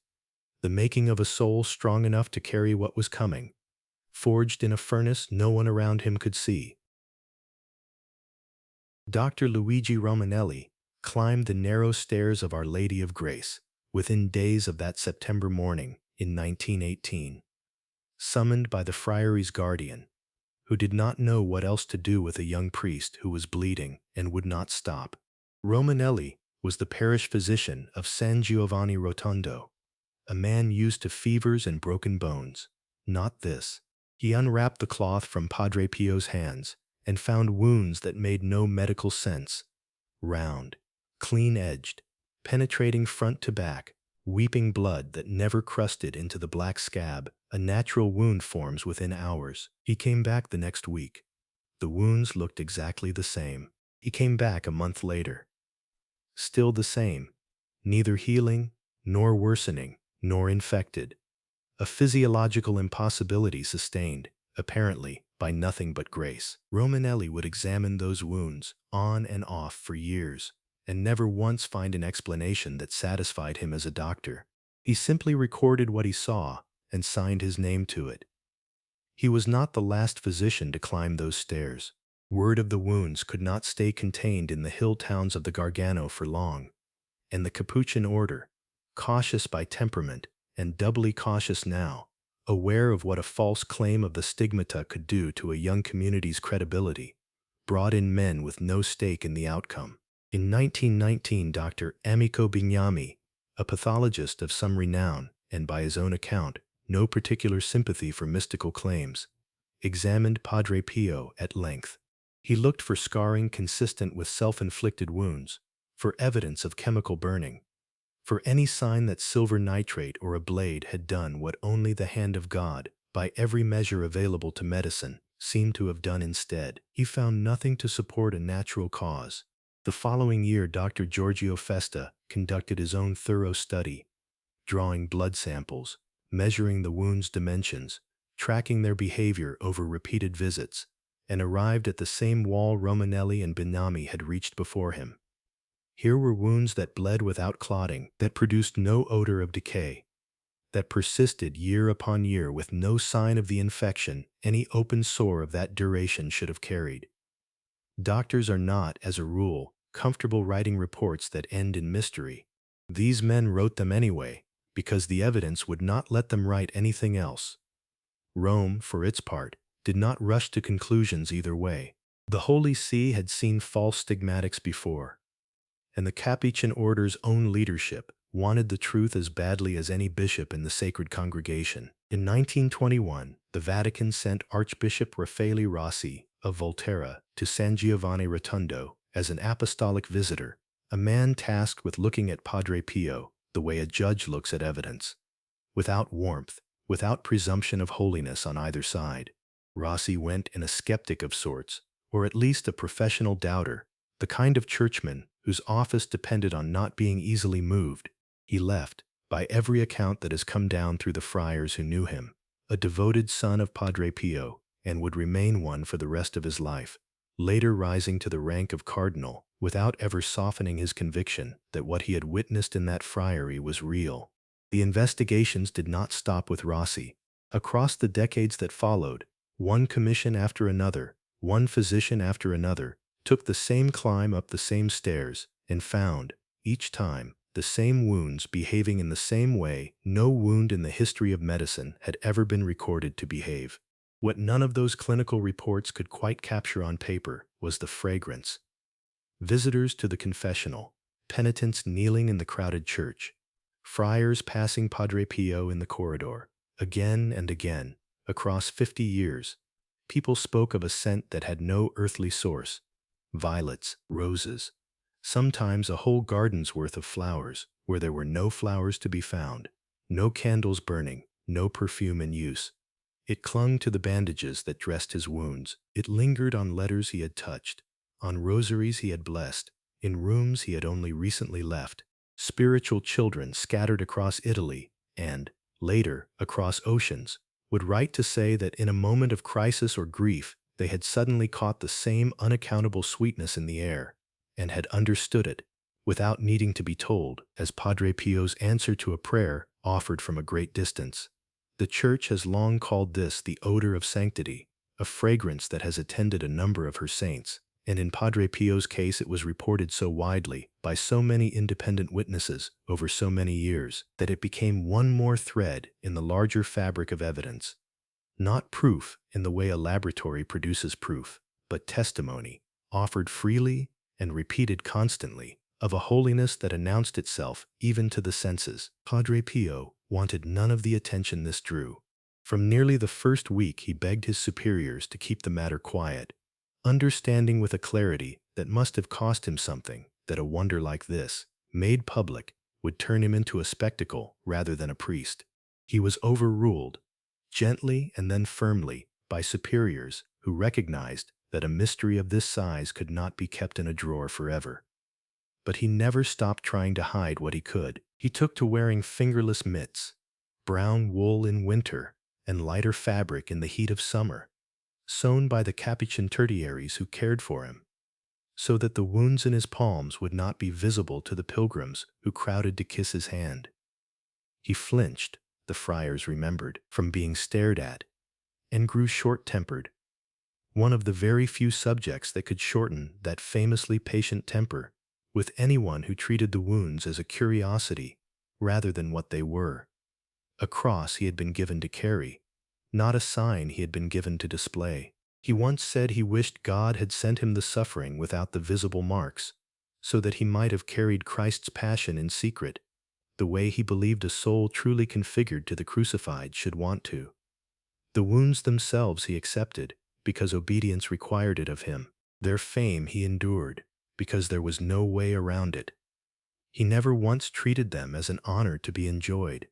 The making of a soul strong enough to carry what was coming, forged in a furnace no one around him could see. Dr. Luigi Romanelli climbed the narrow stairs of Our Lady of Grace within days of that September morning in 1918, summoned by the friary's guardian, who did not know what else to do with a young priest who was bleeding and would not stop. Romanelli was the parish physician of San Giovanni Rotondo, a man used to fevers and broken bones. Not this. He unwrapped the cloth from Padre Pio's hands and found wounds that made no medical sense. Round, clean-edged, penetrating front to back, weeping blood that never crusted into the black scab. A natural wound forms within hours. He came back the next week. The wounds looked exactly the same. He came back a month later. Still the same. Neither healing, nor worsening, nor infected. A physiological impossibility sustained, apparently, by nothing but grace. Romanelli would examine those wounds, on and off for years, and never once find an explanation that satisfied him as a doctor. He simply recorded what he saw and signed his name to it. He was not the last physician to climb those stairs. Word of the wounds could not stay contained in the hill towns of the Gargano for long, and the Capuchin order, cautious by temperament and doubly cautious now, aware of what a false claim of the stigmata could do to a young community's credibility, brought in men with no stake in the outcome. In 1919, Dr. Amico Bignami, a pathologist of some renown, and by his own account, no particular sympathy for mystical claims, examined Padre Pio at length. He looked for scarring consistent with self-inflicted wounds, for evidence of chemical burning, for any sign that silver nitrate or a blade had done what only the hand of God, by every measure available to medicine, seemed to have done instead. He found nothing to support a natural cause. The following year, Dr. Giorgio Festa conducted his own thorough study, drawing blood samples, measuring the wounds' dimensions, tracking their behavior over repeated visits, and arrived at the same wall Romanelli and Bignami had reached before him. Here were wounds that bled without clotting, that produced no odor of decay, that persisted year upon year with no sign of the infection any open sore of that duration should have carried. Doctors are not, as a rule, comfortable writing reports that end in mystery. These men wrote them anyway, because the evidence would not let them write anything else. Rome, for its part, did not rush to conclusions either way. The Holy See had seen false stigmatics before, and the Capuchin order's own leadership wanted the truth as badly as any bishop in the sacred congregation. In 1921, the Vatican sent Archbishop Raffaele Rossi of Volterra to San Giovanni Rotondo as an apostolic visitor, a man tasked with looking at Padre Pio the way a judge looks at evidence, without warmth, without presumption of holiness on either side. Rossi went in a skeptic of sorts, or at least a professional doubter, the kind of churchman whose office depended on not being easily moved. He left, by every account that has come down through the friars who knew him, a devoted son of Padre Pio, and would remain one for the rest of his life, later rising to the rank of cardinal without ever softening his conviction that what he had witnessed in that friary was real. The investigations did not stop with Rossi. Across the decades that followed, one commission after another, one physician after another, took the same climb up the same stairs and found, each time, the same wounds behaving in the same way no wound in the history of medicine had ever been recorded to behave. What none of those clinical reports could quite capture on paper was the fragrance. Visitors to the confessional, penitents kneeling in the crowded church, friars passing Padre Pio in the corridor, again and again, across 50 years, people spoke of a scent that had no earthly source: violets, roses, sometimes a whole garden's worth of flowers where there were no flowers to be found, no candles burning, no perfume in use. It clung to the bandages that dressed his wounds. It lingered on letters he had touched, on rosaries he had blessed, in rooms he had only recently left. Spiritual children scattered across Italy and, later, across oceans, would write to say that in a moment of crisis or grief they had suddenly caught the same unaccountable sweetness in the air, and had understood it, without needing to be told, as Padre Pio's answer to a prayer offered from a great distance. The Church has long called this the odor of sanctity, a fragrance that has attended a number of her saints, and in Padre Pio's case it was reported so widely, by so many independent witnesses, over so many years, that it became one more thread in the larger fabric of evidence. Not proof in the way a laboratory produces proof, but testimony, offered freely and repeated constantly, of a holiness that announced itself even to the senses. Padre Pio wanted none of the attention this drew. From nearly the first week he begged his superiors to keep the matter quiet, understanding with a clarity that must have cost him something that a wonder like this, made public, would turn him into a spectacle rather than a priest. He was overruled, gently and then firmly, by superiors who recognized that a mystery of this size could not be kept in a drawer forever. But he never stopped trying to hide what he could. He took to wearing fingerless mitts, brown wool in winter, and lighter fabric in the heat of summer, sewn by the Capuchin tertiaries who cared for him, so that the wounds in his palms would not be visible to the pilgrims who crowded to kiss his hand. He flinched, the friars remembered, from being stared at, and grew short-tempered, one of the very few subjects that could shorten that famously patient temper with anyone who treated the wounds as a curiosity rather than what they were. A cross he had been given to carry, not a sign he had been given to display. He once said he wished God had sent him the suffering without the visible marks, so that he might have carried Christ's passion in secret, the way he believed a soul truly configured to the crucified should want to. The wounds themselves he accepted, because obedience required it of him. Their fame he endured, because there was no way around it. He never once treated them as an honor to be enjoyed.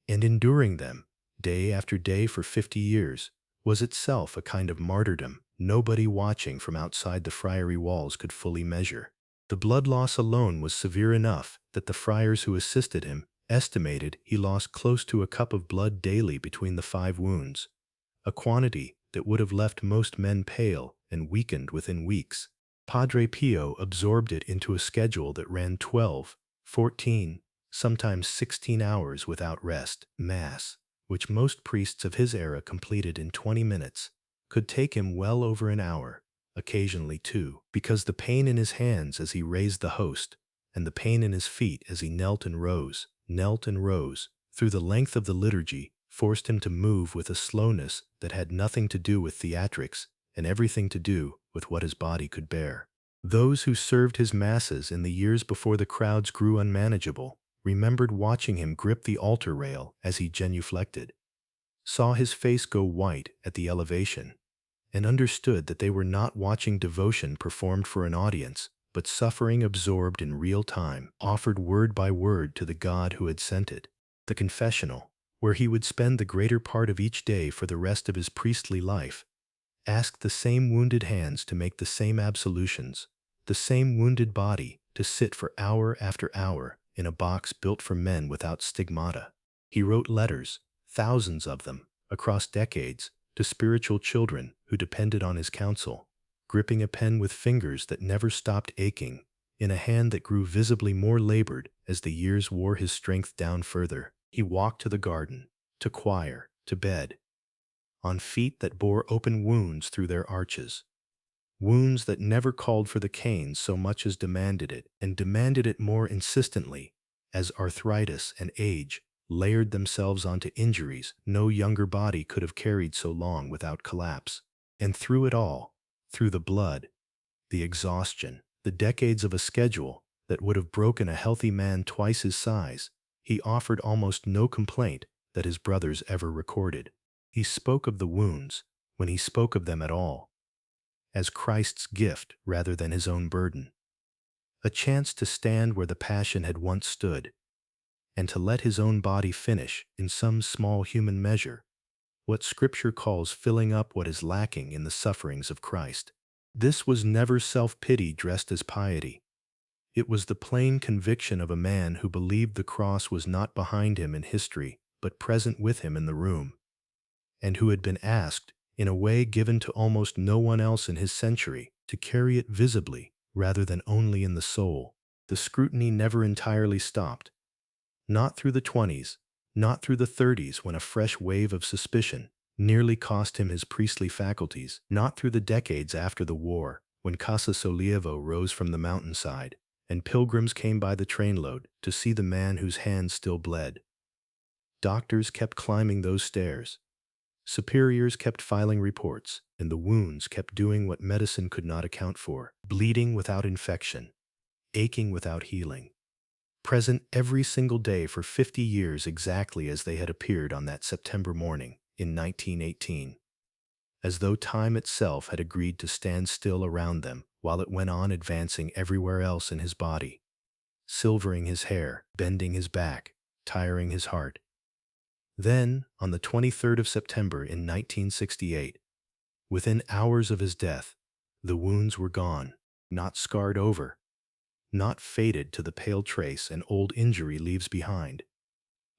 And enduring them, day after day for 50 years, was itself a kind of martyrdom nobody watching from outside the friary walls could fully measure. The blood loss alone was severe enough that the friars who assisted him estimated he lost close to a cup of blood daily between the 5 wounds, a quantity that would have left most men pale and weakened within weeks. Padre Pio absorbed it into a schedule that ran 12, 14, sometimes 16 hours without rest. Mass, which most priests of his era completed in 20 minutes, could take him well over an hour, occasionally 2, because the pain in his hands as he raised the host, and the pain in his feet as he knelt and rose, through the length of the liturgy, forced him to move with a slowness that had nothing to do with theatrics and everything to do with what his body could bear. Those who served his masses in the years before the crowds grew unmanageable remembered watching him grip the altar rail as he genuflected, saw his face go white at the elevation, and understood that they were not watching devotion performed for an audience, but suffering absorbed in real time, offered word by word to the God who had sent it. The confessional, where he would spend the greater part of each day for the rest of his priestly life, asked the same wounded hands to make the same absolutions, the same wounded body to sit for hour after hour in a box built for men without stigmata. He wrote letters, thousands of them, across decades, to spiritual children who depended on his counsel, gripping a pen with fingers that never stopped aching, in a hand that grew visibly more labored as the years wore his strength down further. He walked to the garden, to choir, to bed, on feet that bore open wounds through their arches, wounds that never called for the cane so much as demanded it, and demanded it more insistently, as arthritis and age layered themselves onto injuries no younger body could have carried so long without collapse. And through it all, through the blood, the exhaustion, the decades of a schedule that would have broken a healthy man twice his size, he offered almost no complaint that his brothers ever recorded. He spoke of the wounds, when he spoke of them at all, as Christ's gift rather than his own burden. A chance to stand where the passion had once stood, and to let his own body finish, in some small human measure, what Scripture calls filling up what is lacking in the sufferings of Christ. This was never self-pity dressed as piety. It was the plain conviction of a man who believed the cross was not behind him in history, but present with him in the room, and who had been asked, in a way given to almost no one else in his century, to carry it visibly rather than only in the soul. The scrutiny never entirely stopped. Not through the 20s, not through the 30s when a fresh wave of suspicion nearly cost him his priestly faculties, not through the decades after the war when Casa Sollievo rose from the mountainside and pilgrims came by the trainload to see the man whose hands still bled. Doctors kept climbing those stairs. Superiors kept filing reports, and the wounds kept doing what medicine could not account for, bleeding without infection, aching without healing, present every single day for 50 years exactly as they had appeared on that September morning in 1918, as though time itself had agreed to stand still around them while it went on advancing everywhere else in his body, silvering his hair, bending his back, tiring his heart. Then, on the 23rd of September in 1968, within hours of his death, the wounds were gone, not scarred over, not faded to the pale trace an old injury leaves behind,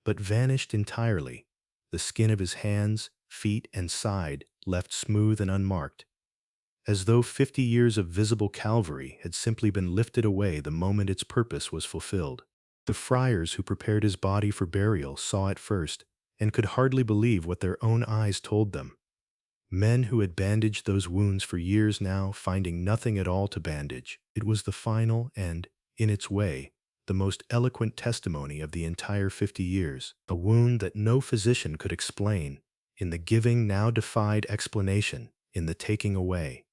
but vanished entirely, the skin of his hands, feet, and side left smooth and unmarked, as though 50 years of visible Calvary had simply been lifted away the moment its purpose was fulfilled. The friars who prepared his body for burial saw it first, and could hardly believe what their own eyes told them. Men who had bandaged those wounds for years now, finding nothing at all to bandage. It was the final and, in its way, the most eloquent testimony of the entire 50 years. A wound that no physician could explain, in the giving now defied explanation, in the taking away,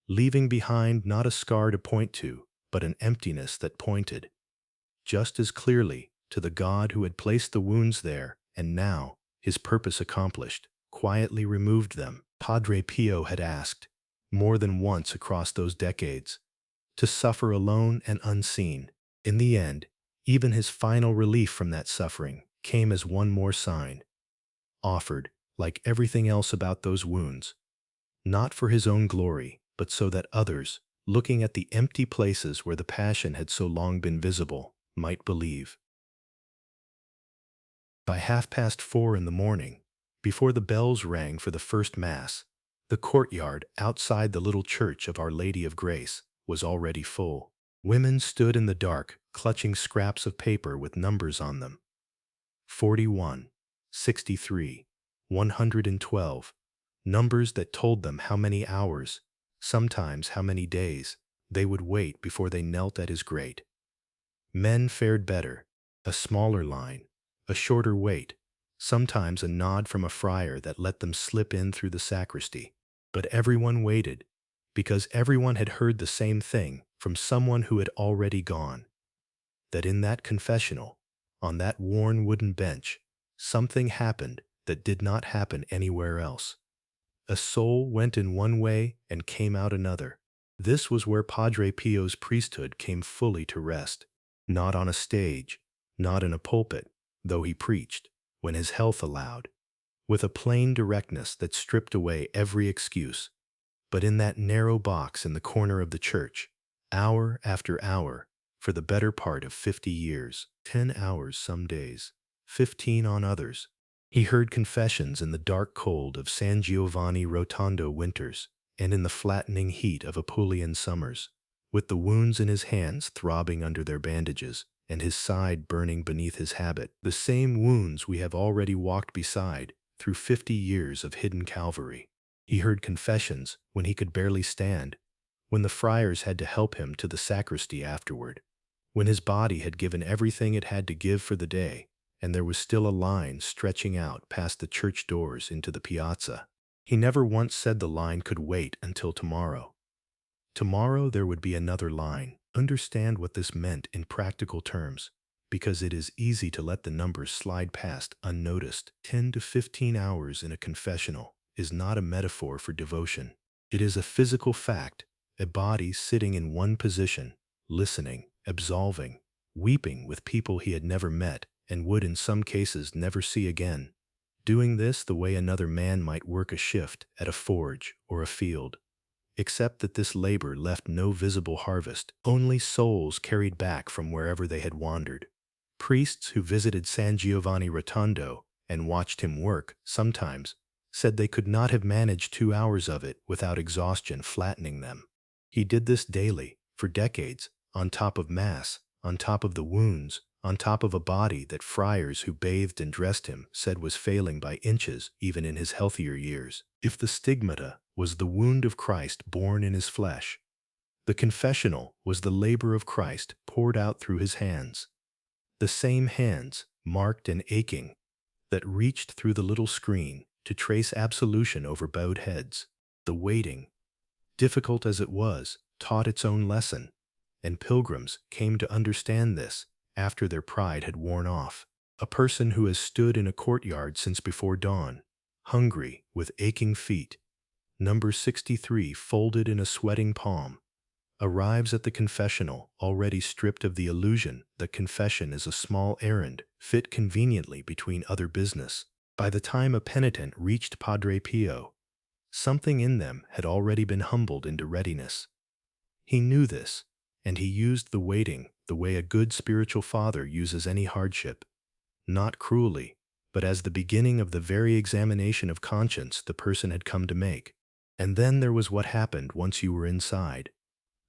leaving behind not a scar to point to, but an emptiness that pointed, just as clearly, to the God who had placed the wounds there, and now, his purpose accomplished, quietly removed them. Padre Pio had asked, more than once across those decades, to suffer alone and unseen. In the end, even his final relief from that suffering came as one more sign, offered, like everything else about those wounds, not for his own glory, but so that others, looking at the empty places where the passion had so long been visible, might believe. By 4:30 in the morning, before the bells rang for the first Mass, the courtyard outside the little church of Our Lady of Grace was already full. Women stood in the dark, clutching scraps of paper with numbers on them. 41, 63, 112, numbers that told them how many hours, sometimes how many days, they would wait before they knelt at his grate. Men fared better, a smaller line, a shorter wait, sometimes a nod from a friar that let them slip in through the sacristy. But everyone waited, because everyone had heard the same thing from someone who had already gone, that in that confessional, on that worn wooden bench, something happened that did not happen anywhere else. A soul went in one way and came out another. This was where Padre Pio's priesthood came fully to rest. Not on a stage, not in a pulpit, though he preached, when his health allowed, with a plain directness that stripped away every excuse, but in that narrow box in the corner of the church, hour after hour, for the better part of 50 years, 10 hours some days, 15 on others. He heard confessions in the dark cold of San Giovanni Rotondo winters and in the flattening heat of Apulian summers, with the wounds in his hands throbbing under their bandages and his side burning beneath his habit, the same wounds we have already walked beside through 50 years of hidden Calvary. He heard confessions when he could barely stand, when the friars had to help him to the sacristy afterward, when his body had given everything it had to give for the day, and there was still a line stretching out past the church doors into the piazza. He never once said the line could wait until tomorrow. Tomorrow there would be another line. Understand what this meant in practical terms, because it is easy to let the numbers slide past unnoticed. 10 to 15 hours in a confessional is not a metaphor for devotion. It is a physical fact, a body sitting in one position, listening, absolving, weeping with people he had never met and would in some cases never see again, doing this the way another man might work a shift at a forge or a field, except that this labor left no visible harvest, only souls carried back from wherever they had wandered. Priests who visited San Giovanni Rotondo and watched him work, sometimes, said they could not have managed 2 hours of it without exhaustion flattening them. He did this daily, for decades, on top of Mass, on top of the wounds, on top of a body that friars who bathed and dressed him said was failing by inches even in his healthier years. If the stigmata was the wound of Christ borne in his flesh, the confessional was the labor of Christ poured out through his hands. The same hands, marked and aching, that reached through the little screen to trace absolution over bowed heads. The waiting, difficult as it was, taught its own lesson, and pilgrims came to understand this after their pride had worn off. A person who has stood in a courtyard since before dawn, hungry, with aching feet, number 63 folded in a sweating palm, arrives at the confessional already stripped of the illusion that confession is a small errand fit conveniently between other business. By the time a penitent reached Padre Pio, something in them had already been humbled into readiness. He knew this, and he used the waiting the way a good spiritual father uses any hardship, not cruelly, but as the beginning of the very examination of conscience the person had come to make. And then there was what happened once you were inside.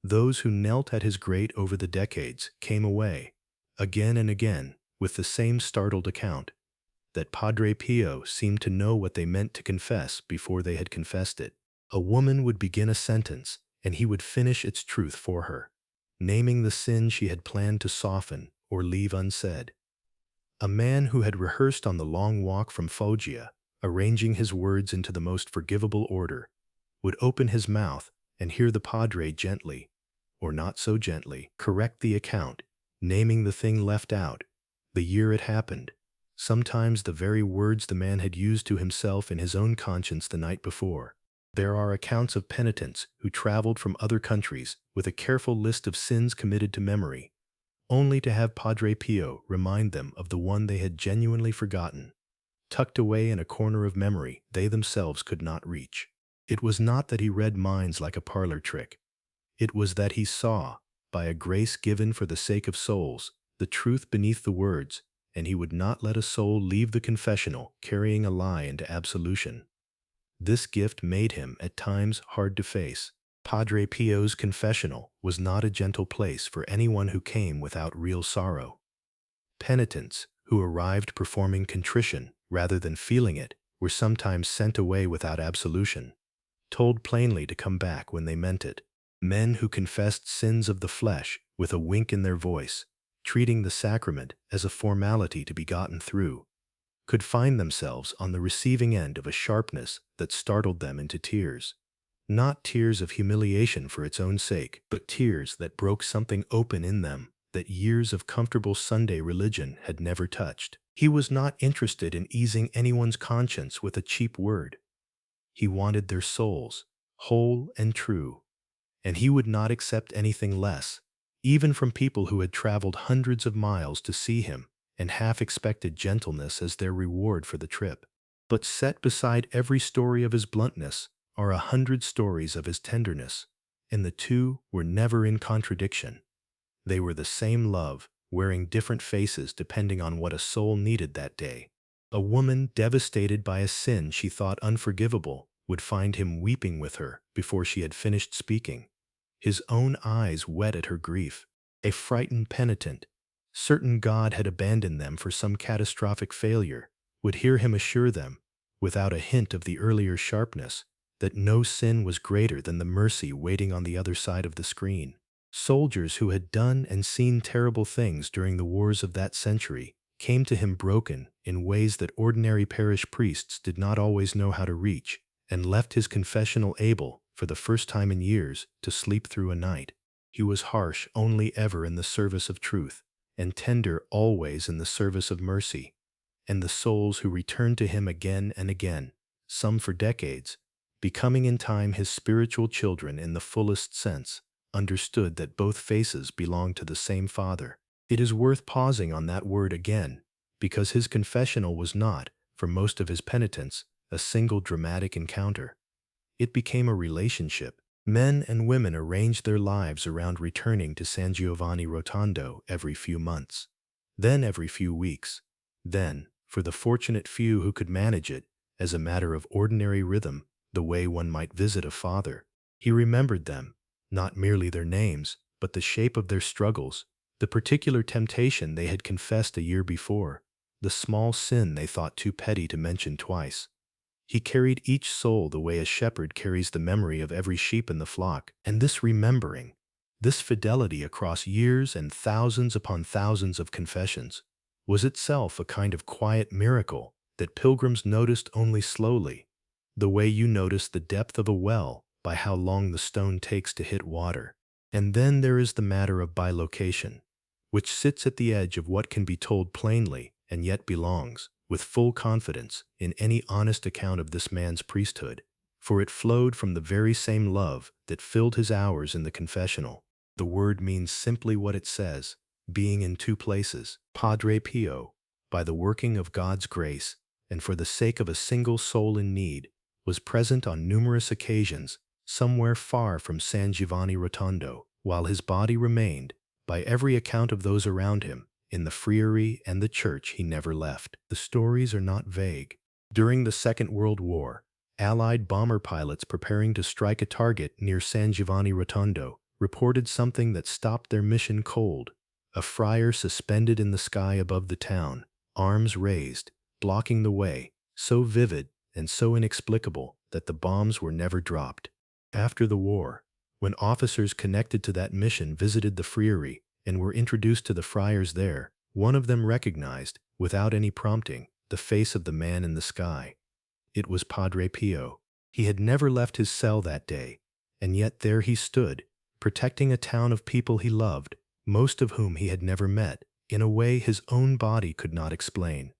Those who knelt at his grate over the decades came away, again and again, with the same startled account, that Padre Pio seemed to know what they meant to confess before they had confessed it. A woman would begin a sentence, and he would finish its truth for her, naming the sin she had planned to soften or leave unsaid. A man who had rehearsed on the long walk from Foggia, arranging his words into the most forgivable order, would open his mouth and hear the Padre gently, or not so gently, correct the account, naming the thing left out, the year it happened, sometimes the very words the man had used to himself in his own conscience the night before. There are accounts of penitents who traveled from other countries with a careful list of sins committed to memory, only to have Padre Pio remind them of the one they had genuinely forgotten, tucked away in a corner of memory they themselves could not reach. It was not that he read minds like a parlor trick. It was that he saw, by a grace given for the sake of souls, the truth beneath the words, and he would not let a soul leave the confessional carrying a lie into absolution. This gift made him, at times, hard to face. Padre Pio's confessional was not a gentle place for anyone who came without real sorrow. Penitents, who arrived performing contrition rather than feeling it, were sometimes sent away without absolution, told plainly to come back when they meant it. Men who confessed sins of the flesh with a wink in their voice, treating the sacrament as a formality to be gotten through, could find themselves on the receiving end of a sharpness that startled them into tears. Not tears of humiliation for its own sake, but tears that broke something open in them that years of comfortable Sunday religion had never touched. He was not interested in easing anyone's conscience with a cheap word. He wanted their souls, whole and true, and he would not accept anything less, even from people who had traveled hundreds of miles to see him and half expected gentleness as their reward for the trip. But set beside every story of his bluntness are 100 stories of his tenderness, and the two were never in contradiction. They were the same love, wearing different faces depending on what a soul needed that day. A woman devastated by a sin she thought unforgivable would find him weeping with her before she had finished speaking, his own eyes wet at her grief. A frightened penitent, certain God had abandoned them for some catastrophic failure, would hear him assure them, without a hint of the earlier sharpness, that no sin was greater than the mercy waiting on the other side of the screen. Soldiers who had done and seen terrible things during the wars of that century came to him broken in ways that ordinary parish priests did not always know how to reach, and left his confessional able, for the first time in years, to sleep through a night. He was harsh only ever in the service of truth, and tender always in the service of mercy. And the souls who returned to him again and again, some for decades, becoming in time his spiritual children in the fullest sense, understood that both faces belonged to the same Father. It is worth pausing on that word again, because his confessional was not, for most of his penitents, a single dramatic encounter. It became a relationship. Men and women arranged their lives around returning to San Giovanni Rotondo every few months, then every few weeks, then, for the fortunate few who could manage it, as a matter of ordinary rhythm, the way one might visit a father. He remembered them, not merely their names, but the shape of their struggles, the particular temptation they had confessed a year before, the small sin they thought too petty to mention twice. He carried each soul the way a shepherd carries the memory of every sheep in the flock, and this remembering, this fidelity across years and thousands upon thousands of confessions, was itself a kind of quiet miracle that pilgrims noticed only slowly, the way you notice the depth of a well by how long the stone takes to hit water. And then there is the matter of bilocation, which sits at the edge of what can be told plainly and yet belongs, with full confidence, in any honest account of this man's priesthood, for it flowed from the very same love that filled his hours in the confessional. The word means simply what it says, being in two places. Padre Pio, by the working of God's grace, and for the sake of a single soul in need, was present on numerous occasions, somewhere far from San Giovanni Rotondo, while his body remained, by every account of those around him, in the friary and the church he never left. The stories are not vague. During the Second World War, Allied bomber pilots preparing to strike a target near San Giovanni Rotondo reported something that stopped their mission cold. A friar suspended in the sky above the town, arms raised, blocking the way, so vivid and so inexplicable that the bombs were never dropped. After the war, when officers connected to that mission visited the friary and were introduced to the friars there, one of them recognized, without any prompting, the face of the man in the sky. It was Padre Pio. He had never left his cell that day, and yet there he stood, protecting a town of people he loved, most of whom he had never met, in a way his own body could not explain.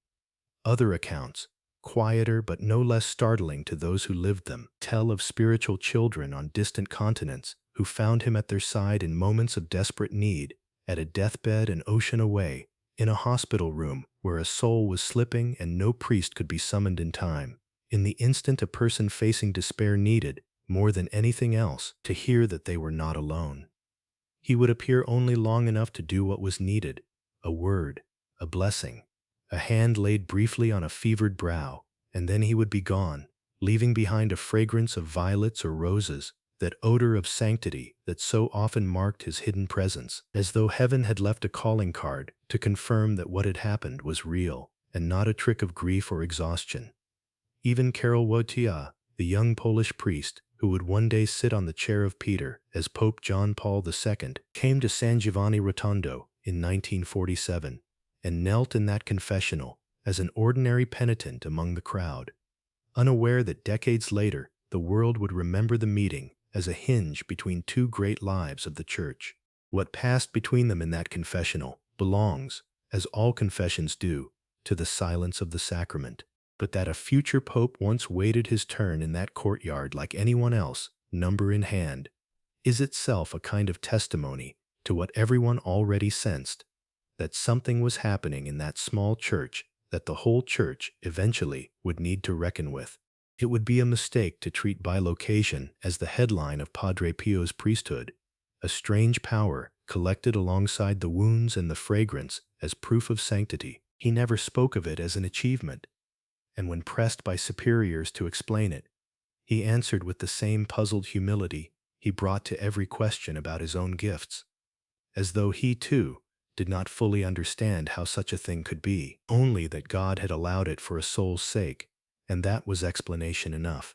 Other accounts, quieter but no less startling to those who lived them, tell of spiritual children on distant continents who found him at their side in moments of desperate need, at a deathbed an ocean away, in a hospital room where a soul was slipping and no priest could be summoned in time. In the instant a person facing despair needed, more than anything else, to hear that they were not alone. He would appear only long enough to do what was needed, a word, a blessing, a hand laid briefly on a fevered brow, and then he would be gone, leaving behind a fragrance of violets or roses, that odor of sanctity that so often marked his hidden presence, as though heaven had left a calling card to confirm that what had happened was real and not a trick of grief or exhaustion. Even Karol Wojtyła, the young Polish priest who would one day sit on the chair of Peter as Pope John Paul II, came to San Giovanni Rotondo in 1947 and knelt in that confessional as an ordinary penitent among the crowd, unaware that decades later the world would remember the meeting as a hinge between two great lives of the Church. What passed between them in that confessional belongs, as all confessions do, to the silence of the sacrament. but that a future pope once waited his turn in that courtyard like anyone else, number in hand, is itself a kind of testimony to what everyone already sensed, that something was happening in that small church that the whole church eventually would need to reckon with. It would be a mistake to treat bilocation as the headline of Padre Pio's priesthood, a strange power collected alongside the wounds and the fragrance as proof of sanctity. He never spoke of it as an achievement, and when pressed by superiors to explain it, he answered with the same puzzled humility he brought to every question about his own gifts, as though he, too, did not fully understand how such a thing could be, only that God had allowed it for a soul's sake, and that was explanation enough.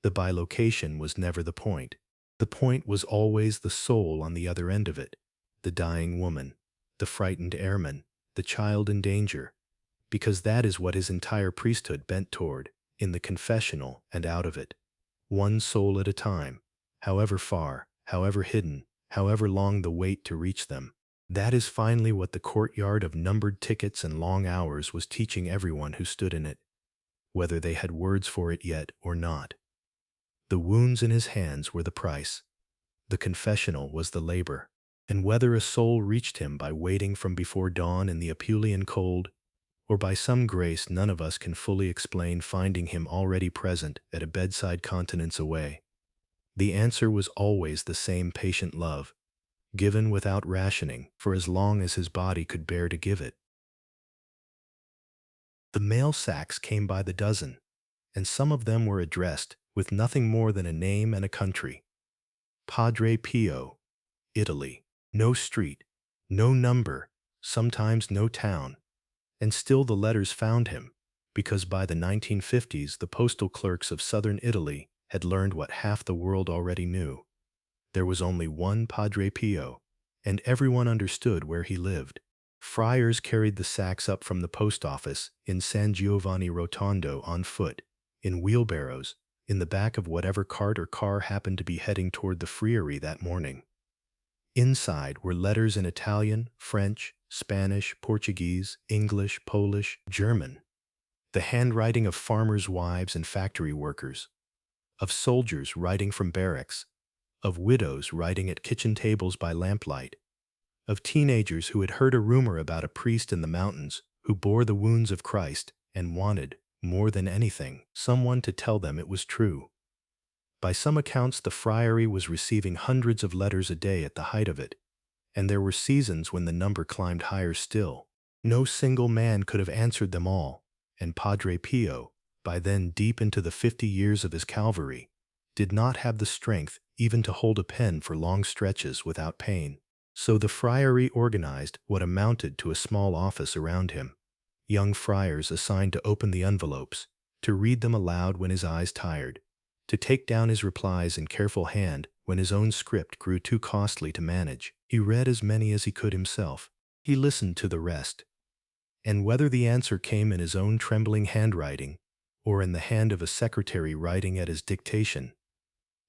The bilocation was never the point. The point was always the soul on the other end of it, the dying woman, the frightened airman, the child in danger, because that is what his entire priesthood bent toward, in the confessional and out of it. One soul at a time, however far, however hidden, however long the wait to reach them. That is finally what the courtyard of numbered tickets and long hours was teaching everyone who stood in it, whether they had words for it yet or not. The wounds in his hands were the price. The confessional was the labor. And whether a soul reached him by waiting from before dawn in the Apulian cold, or by some grace none of us can fully explain finding him already present at a bedside continents away, the answer was always the same patient love, given without rationing for as long as his body could bear to give it. The mail sacks came by the dozen, and some of them were addressed with nothing more than a name and a country. Padre Pio, Italy. No street, no number, sometimes no town. And still the letters found him, because by the 1950s the postal clerks of southern Italy had learned what half the world already knew. There was only one Padre Pio, and everyone understood where he lived. Friars carried the sacks up from the post office in San Giovanni Rotondo on foot, in wheelbarrows, in the back of whatever cart or car happened to be heading toward the friary that morning. Inside were letters in Italian, French, Spanish, Portuguese, English, Polish, German, the handwriting of farmers' wives and factory workers, of soldiers writing from barracks, of widows writing at kitchen tables by lamplight, of teenagers who had heard a rumor about a priest in the mountains who bore the wounds of Christ and wanted, more than anything, someone to tell them it was true. By some accounts, the friary was receiving hundreds of letters a day at the height of it, and there were seasons when the number climbed higher still. No single man could have answered them all, and Padre Pio, by then deep into the 50 years of his Calvary, did not have the strength even to hold a pen for long stretches without pain. So the friary organized what amounted to a small office around him, young friars assigned to open the envelopes, to read them aloud when his eyes tired, to take down his replies in careful hand when his own script grew too costly to manage. He read as many as he could himself. He listened to the rest. And whether the answer came in his own trembling handwriting, or in the hand of a secretary writing at his dictation,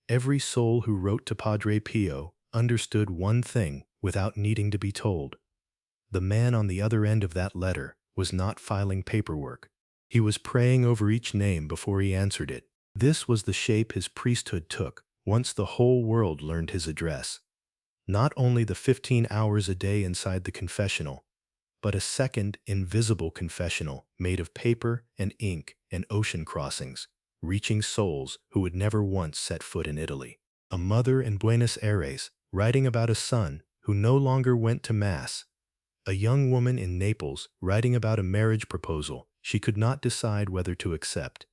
every soul who wrote to Padre Pio understood one thing without needing to be told. The man on the other end of that letter was not filing paperwork. He was praying over each name before he answered it. This was the shape his priesthood took once the whole world learned his address. Not only the 15 hours a day inside the confessional, but a second invisible confessional made of paper and ink and ocean crossings, reaching souls who would never once set foot in Italy. A mother in Buenos Aires writing about a son who no longer went to Mass. A young woman in Naples writing about a marriage proposal she could not decide whether to accept.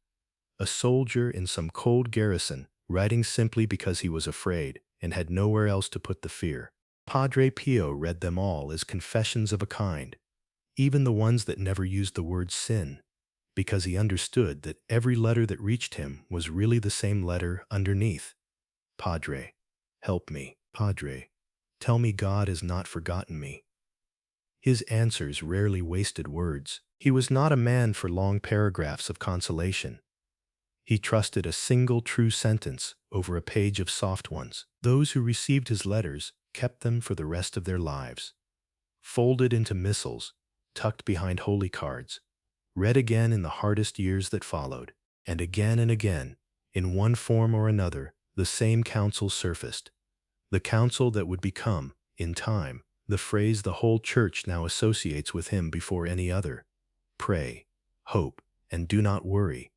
A soldier in some cold garrison writing simply because he was afraid and had nowhere else to put the fear. Padre Pio read them all as confessions of a kind, even the ones that never used the word sin, because he understood that every letter that reached him was really the same letter underneath. Padre, help me. Padre, tell me God has not forgotten me. His answers rarely wasted words. He was not a man for long paragraphs of consolation. He trusted a single true sentence over a page of soft ones. Those who received his letters kept them for the rest of their lives, folded into missals, tucked behind holy cards, read again in the hardest years that followed. And again, in one form or another, the same counsel surfaced. The counsel that would become, in time, the phrase the whole church now associates with him before any other. Pray, hope, and do not worry.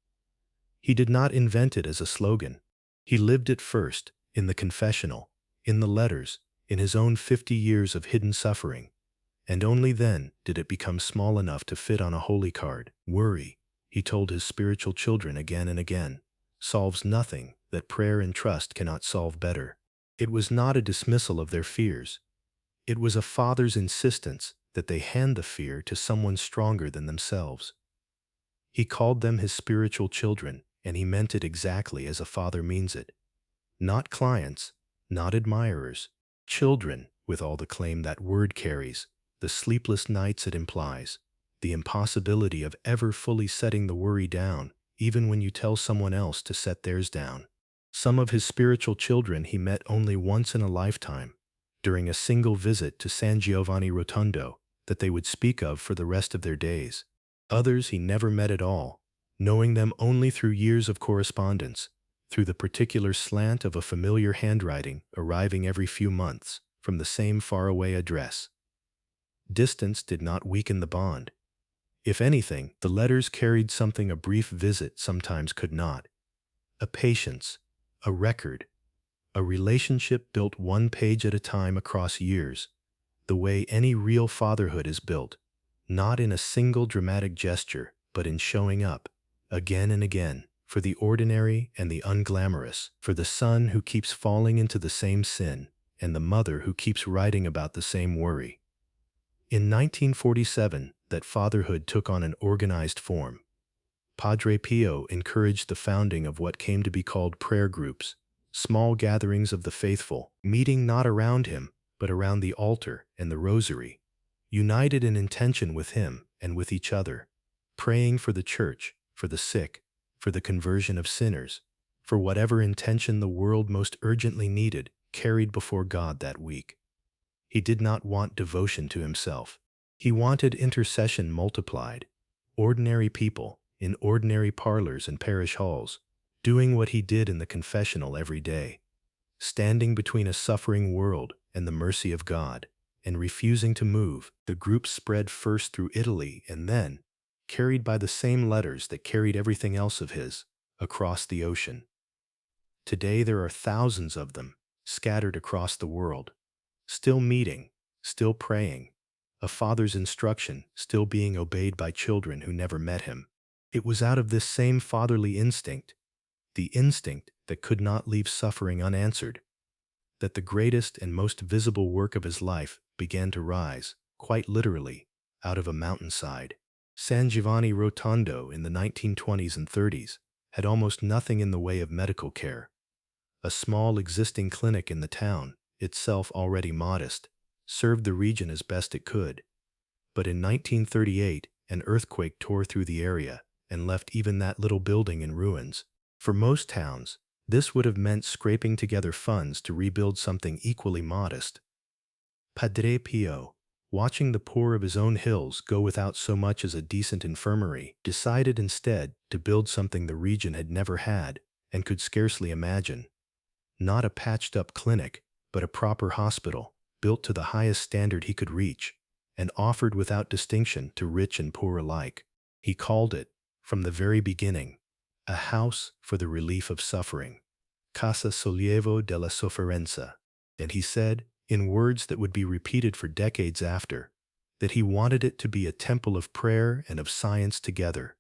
He did not invent it as a slogan. He lived it first, in the confessional, in the letters, in his own 50 years of hidden suffering. And only then did it become small enough to fit on a holy card. Worry, he told his spiritual children again and again, solves nothing that prayer and trust cannot solve better. It was not a dismissal of their fears. It was a father's insistence that they hand the fear to someone stronger than themselves. He called them his spiritual children, and he meant it exactly as a father means it. Not clients, not admirers, children, with all the claim that word carries, the sleepless nights it implies, the impossibility of ever fully setting the worry down, even when you tell someone else to set theirs down. Some of his spiritual children he met only once in a lifetime, during a single visit to San Giovanni Rotondo, that they would speak of for the rest of their days. Others he never met at all, knowing them only through years of correspondence, through the particular slant of a familiar handwriting arriving every few months from the same faraway address. Distance did not weaken the bond. If anything, the letters carried something a brief visit sometimes could not. A patience, a record, a relationship built one page at a time across years, the way any real fatherhood is built, not in a single dramatic gesture, but in showing up, again and again, for the ordinary and the unglamorous, for the son who keeps falling into the same sin, and the mother who keeps writing about the same worry. In 1947, that fatherhood took on an organized form. Padre Pio encouraged the founding of what came to be called prayer groups, small gatherings of the faithful, meeting not around him, but around the altar and the rosary, united in intention with him and with each other, praying for the church, for the sick, for the conversion of sinners, for whatever intention the world most urgently needed, carried before God that week. He did not want devotion to himself. He wanted intercession multiplied, ordinary people in ordinary parlors and parish halls, doing what he did in the confessional every day, standing between a suffering world and the mercy of God, and refusing to move. The group spread first through Italy and then, carried by the same letters that carried everything else of his, across the ocean. Today there are thousands of them, scattered across the world, still meeting, still praying, a father's instruction still being obeyed by children who never met him. It was out of this same fatherly instinct, the instinct that could not leave suffering unanswered, that the greatest and most visible work of his life began to rise, quite literally, out of a mountainside. San Giovanni Rotondo in the 1920s and 30s had almost nothing in the way of medical care. A small existing clinic in the town, itself already modest, served the region as best it could. But in 1938, an earthquake tore through the area and left even that little building in ruins. For most towns, this would have meant scraping together funds to rebuild something equally modest. Padre Pio, watching the poor of his own hills go without so much as a decent infirmary, decided instead to build something the region had never had and could scarcely imagine. Not a patched-up clinic, but a proper hospital, built to the highest standard he could reach, and offered without distinction to rich and poor alike. He called it, from the very beginning, a house for the relief of suffering, Casa Sollievo della Sofferenza, and he said, in words that would be repeated for decades after, that he wanted it to be a temple of prayer and of science together,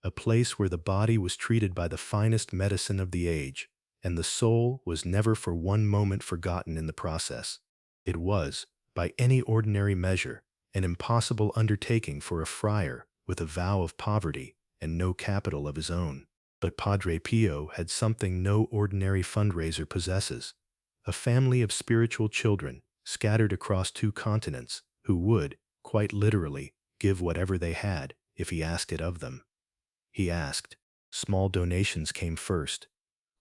a place where the body was treated by the finest medicine of the age, and the soul was never for one moment forgotten in the process. It was, by any ordinary measure, an impossible undertaking for a friar with a vow of poverty and no capital of his own. But Padre Pio had something no ordinary fundraiser possesses, a family of spiritual children scattered across 2 continents who would, quite literally, give whatever they had if he asked it of them. He asked. Small donations came first.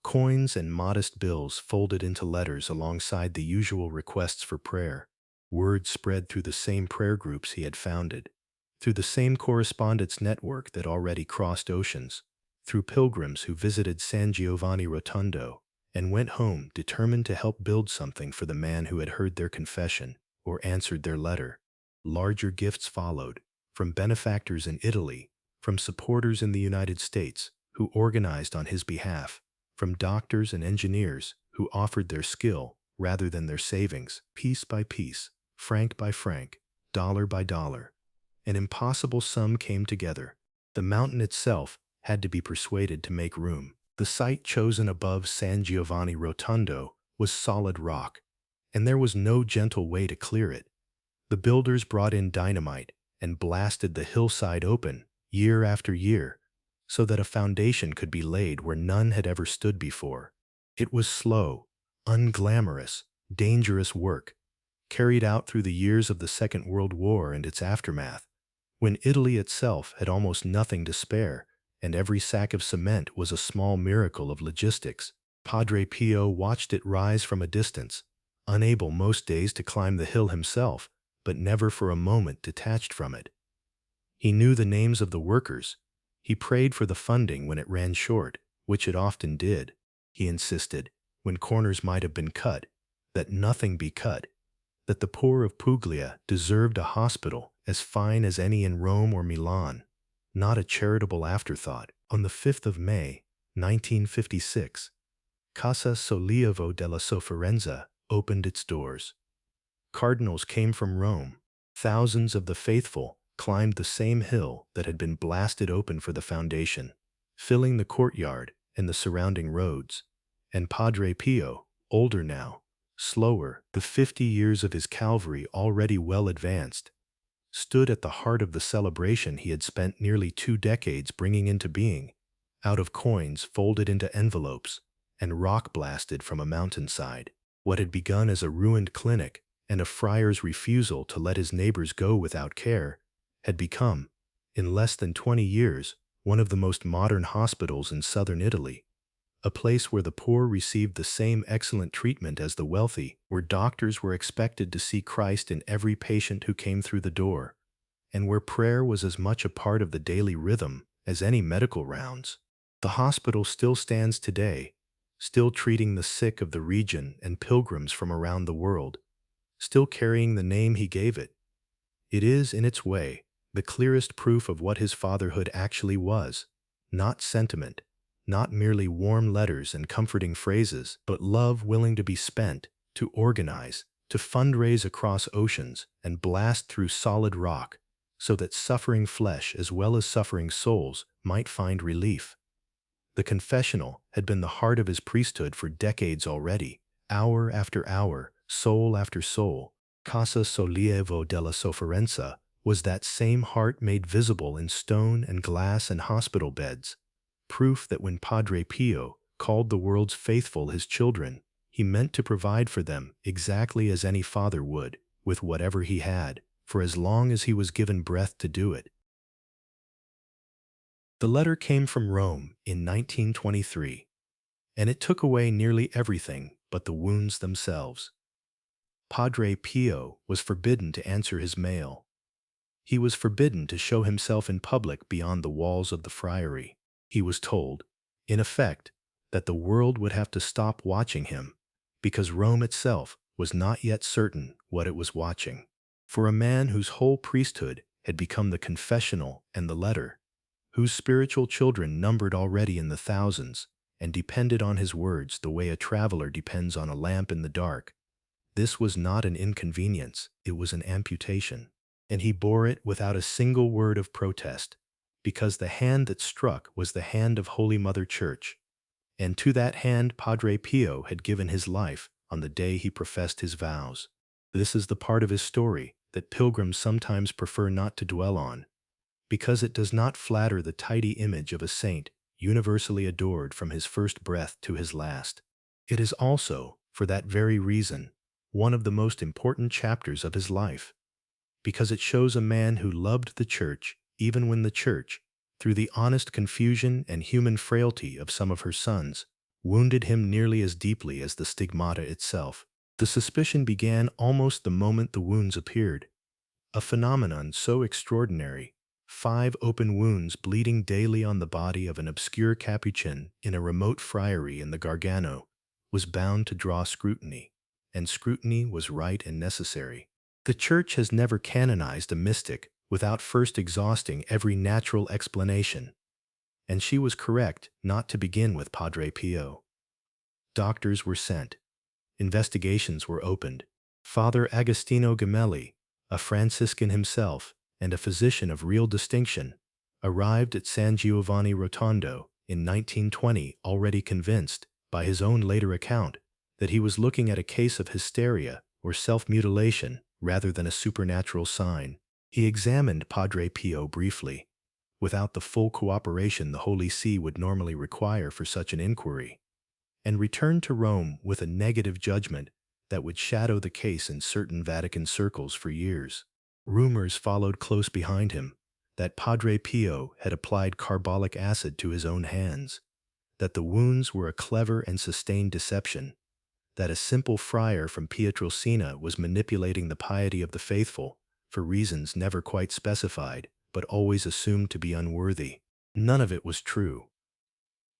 Coins and modest bills folded into letters alongside the usual requests for prayer. Word spread through the same prayer groups he had founded. through the same correspondence network that already crossed oceans, through pilgrims who visited San Giovanni Rotondo and went home determined to help build something for the man who had heard their confession or answered their letter. Larger gifts followed, from benefactors in Italy, from supporters in the United States who organized on his behalf, from doctors and engineers who offered their skill rather than their savings, piece by piece, franc by franc, dollar by dollar. An impossible sum came together. The mountain itself had to be persuaded to make room. The site chosen above San Giovanni Rotondo was solid rock, and there was no gentle way to clear it. The builders brought in dynamite and blasted the hillside open year after year so that a foundation could be laid where none had ever stood before. It was slow, unglamorous, dangerous work, carried out through the years of the Second World War and its aftermath, when Italy itself had almost nothing to spare, and every sack of cement was a small miracle of logistics. Padre Pio watched it rise from a distance, unable most days to climb the hill himself, but never for a moment detached from it. He knew the names of the workers. He prayed for the funding when it ran short, which it often did. He insisted, when corners might have been cut, that nothing be cut, that the poor of Puglia deserved a hospital as fine as any in Rome or Milan, not a charitable afterthought. On the 5th of May, 1956, Casa Sollievo della Sofferenza opened its doors. Cardinals came from Rome. Thousands of the faithful climbed the same hill that had been blasted open for the foundation, filling the courtyard and the surrounding roads. And Padre Pio, older now, slower, the 50 years of his Calvary already well advanced, stood at the heart of the celebration he had spent nearly 2 decades bringing into being, out of coins folded into envelopes and rock blasted from a mountainside. What had begun as a ruined clinic and a friar's refusal to let his neighbors go without care had become, in less than 20 years, one of the most modern hospitals in southern Italy, a place where the poor received the same excellent treatment as the wealthy, where doctors were expected to see Christ in every patient who came through the door, and where prayer was as much a part of the daily rhythm as any medical rounds. The hospital still stands today, still treating the sick of the region and pilgrims from around the world, still carrying the name he gave it. It is, in its way, the clearest proof of what his fatherhood actually was, not sentiment, not merely warm letters and comforting phrases, but love willing to be spent, to organize, to fundraise across oceans and blast through solid rock, so that suffering flesh as well as suffering souls might find relief. The confessional had been the heart of his priesthood for decades already, hour after hour, soul after soul. Casa Sollievo della Sofferenza was that same heart made visible in stone and glass and hospital beds, proof that when Padre Pio called the world's faithful his children, he meant to provide for them exactly as any father would, with whatever he had, for as long as he was given breath to do it. The letter came from Rome in 1923, and it took away nearly everything but the wounds themselves. Padre Pio was forbidden to answer his mail. He was forbidden to show himself in public beyond the walls of the friary. He was told, in effect, that the world would have to stop watching him, because Rome itself was not yet certain what it was watching. For a man whose whole priesthood had become the confessional and the letter, whose spiritual children numbered already in the thousands and depended on his words the way a traveler depends on a lamp in the dark, this was not an inconvenience, it was an amputation. And he bore it without a single word of protest, because the hand that struck was the hand of Holy Mother Church, and to that hand Padre Pio had given his life on the day he professed his vows. This is the part of his story that pilgrims sometimes prefer not to dwell on, because it does not flatter the tidy image of a saint universally adored from his first breath to his last. It is also, for that very reason, one of the most important chapters of his life, because it shows a man who loved the Church even when the Church, through the honest confusion and human frailty of some of her sons, wounded him nearly as deeply as the stigmata itself. The suspicion began almost the moment the wounds appeared. A phenomenon so extraordinary, 5 open wounds bleeding daily on the body of an obscure Capuchin in a remote friary in the Gargano, was bound to draw scrutiny, and scrutiny was right and necessary. The Church has never canonized a mystic without first exhausting every natural explanation, and she was correct not to begin with Padre Pio. Doctors were sent. Investigations were opened. Father Agostino Gemelli, a Franciscan himself and a physician of real distinction, arrived at San Giovanni Rotondo in 1920 already convinced, by his own later account, that he was looking at a case of hysteria or self-mutilation rather than a supernatural sign. He examined Padre Pio briefly, without the full cooperation the Holy See would normally require for such an inquiry, and returned to Rome with a negative judgment that would shadow the case in certain Vatican circles for years. Rumors followed close behind him that Padre Pio had applied carbolic acid to his own hands, that the wounds were a clever and sustained deception, that a simple friar from Pietrelcina was manipulating the piety of the faithful for reasons never quite specified but always assumed to be unworthy. None of it was true.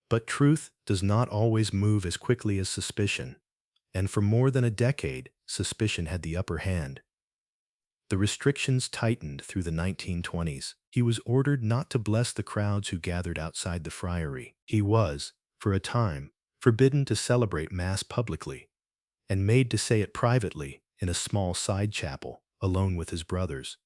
But truth does not always move as quickly as suspicion, and for more than a decade, suspicion had the upper hand. The restrictions tightened through the 1920s. He was ordered not to bless the crowds who gathered outside the friary. He was, for a time, forbidden to celebrate Mass publicly, and made to say it privately in a small side chapel, alone with his brothers,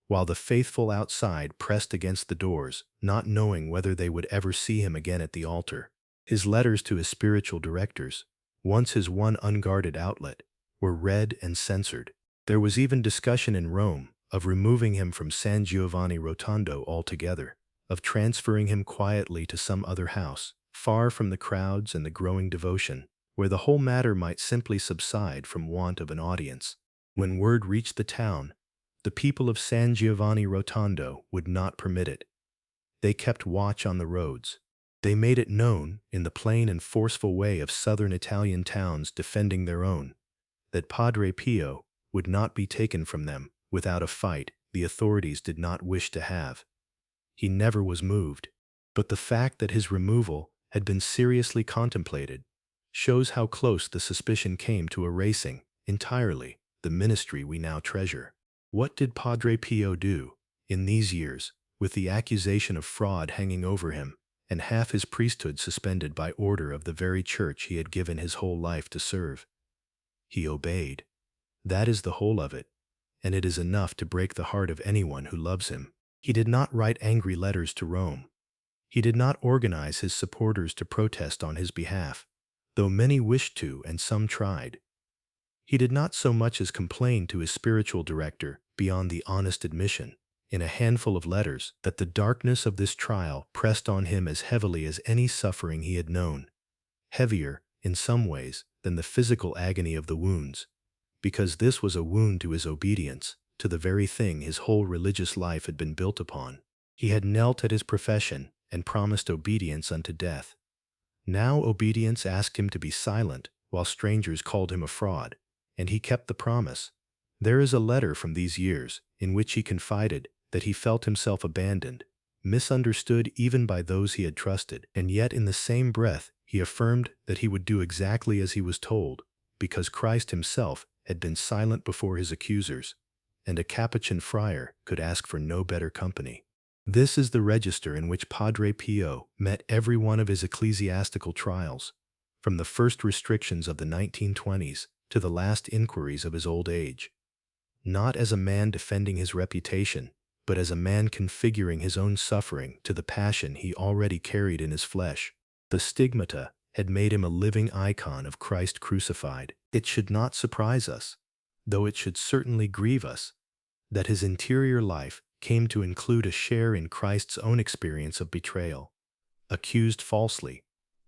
while the faithful outside pressed against the doors, not knowing whether they would ever see him again at the altar. His letters to his spiritual directors, once his one unguarded outlet, were read and censored. There was even discussion in Rome of removing him from San Giovanni Rotondo altogether, of transferring him quietly to some other house, far from the crowds and the growing devotion, where the whole matter might simply subside from want of an audience. When word reached the town, the people of San Giovanni Rotondo would not permit it. They kept watch on the roads. They made it known, in the plain and forceful way of southern Italian towns defending their own, that Padre Pio would not be taken from them without a fight the authorities did not wish to have. He never was moved, but the fact that his removal had been seriously contemplated shows how close the suspicion came to erasing, entirely, the ministry we now treasure. What did Padre Pio do, in these years, with the accusation of fraud hanging over him, and half his priesthood suspended by order of the very church he had given his whole life to serve? He obeyed. That is the whole of it, and it is enough to break the heart of anyone who loves him. He did not write angry letters to Rome. He did not organize his supporters to protest on his behalf, though many wished to and some tried. He did not so much as complain to his spiritual director beyond the honest admission, in a handful of letters, that the darkness of this trial pressed on him as heavily as any suffering he had known, heavier, in some ways, than the physical agony of the wounds, because this was a wound to his obedience, to the very thing his whole religious life had been built upon. He had knelt at his profession and promised obedience unto death. Now obedience asked him to be silent while strangers called him a fraud, and he kept the promise. There is a letter from these years in which he confided that he felt himself abandoned, misunderstood even by those he had trusted, and yet in the same breath he affirmed that he would do exactly as he was told, because Christ himself had been silent before his accusers, and a Capuchin friar could ask for no better company. This is the register in which Padre Pio met every one of his ecclesiastical trials, from the first restrictions of the 1920s to the last inquiries of his old age. Not as a man defending his reputation, but as a man configuring his own suffering to the passion he already carried in his flesh. The stigmata had made him a living icon of Christ crucified. It should not surprise us, though it should certainly grieve us, that his interior life came to include a share in Christ's own experience of betrayal, accused falsely,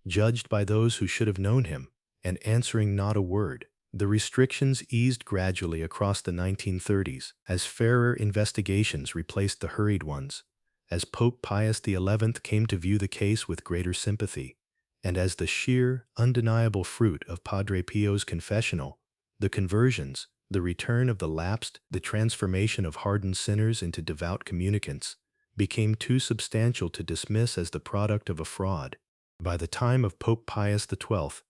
judged by those who should have known him, and answering not a word. The restrictions eased gradually across the 1930s as fairer investigations replaced the hurried ones, as Pope Pius XI came to view the case with greater sympathy, and as the sheer, undeniable fruit of Padre Pio's confessional, the conversions, The return of the lapsed, the transformation of hardened sinners into devout communicants, became too substantial to dismiss as the product of a fraud. By the time of Pope Pius XII,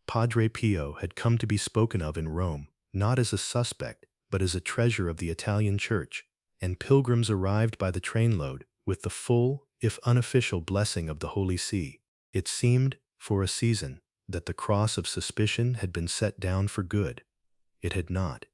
Padre Pio had come to be spoken of in Rome, not as a suspect, but as a treasure of the Italian Church, and pilgrims arrived by the trainload with the full, if unofficial, blessing of the Holy See. It seemed, for a season, that the cross of suspicion had been set down for good. It had not.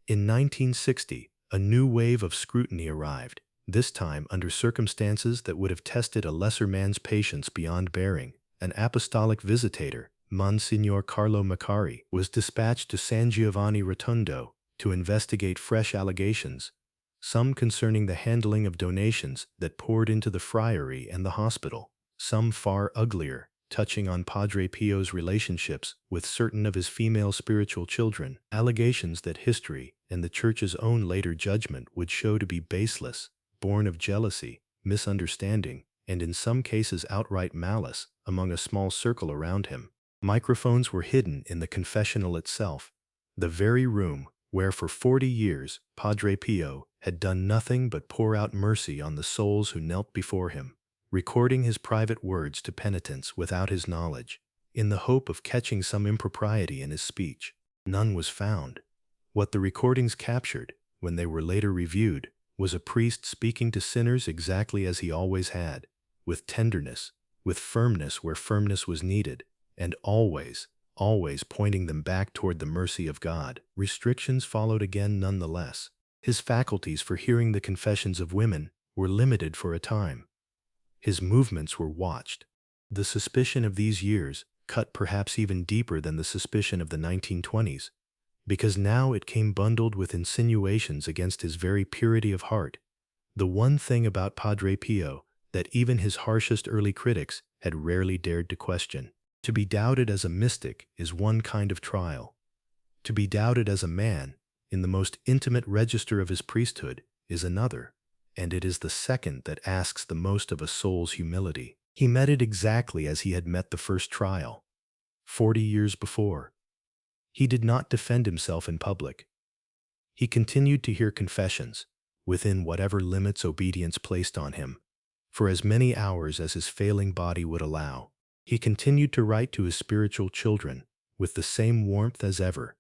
In 1960, a new wave of scrutiny arrived, this time under circumstances that would have tested a lesser man's patience beyond bearing. An apostolic visitator, Monsignor Carlo Maccari, was dispatched to San Giovanni Rotondo to investigate fresh allegations, some concerning the handling of donations that poured into the friary and the hospital, some far uglier, touching on Padre Pio's relationships with certain of his female spiritual children, allegations that history and the Church's own later judgment would show to be baseless, born of jealousy, misunderstanding, and in some cases outright malice among a small circle around him. Microphones were hidden in the confessional itself, the very room where for 40 years Padre Pio had done nothing but pour out mercy on the souls who knelt before him, recording his private words to penitents without his knowledge, in the hope of catching some impropriety in his speech. None was found. What the recordings captured, when they were later reviewed, was a priest speaking to sinners exactly as he always had, with tenderness, with firmness where firmness was needed, and always pointing them back toward the mercy of God. Restrictions followed again nonetheless. His faculties for hearing the confessions of women were limited for a time. His movements were watched. The suspicion of these years cut perhaps even deeper than the suspicion of the 1920s, because now it came bundled with insinuations against his very purity of heart, the one thing about Padre Pio that even his harshest early critics had rarely dared to question. To be doubted as a mystic is one kind of trial. To be doubted as a man, in the most intimate register of his priesthood, is another, and it is the second that asks the most of a soul's humility. He met it exactly as he had met the first trial, 40 years before. He did not defend himself in public. He continued to hear confessions, within whatever limits obedience placed on him, for as many hours as his failing body would allow. He continued to write to his spiritual children with the same warmth as ever,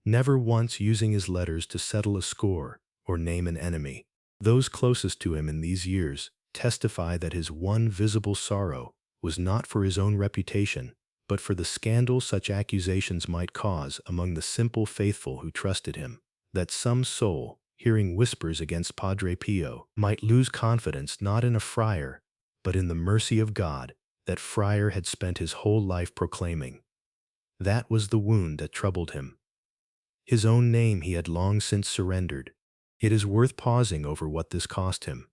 never once using his letters to settle a score or name an enemy. Those closest to him in these years testify that his one visible sorrow was not for his own reputation, but for the scandal such accusations might cause among the simple faithful who trusted him, that some soul, hearing whispers against Padre Pio, might lose confidence not in a friar, but in the mercy of God that friar had spent his whole life proclaiming. That was the wound that troubled him. His own name he had long since surrendered. It is worth pausing over what this cost him,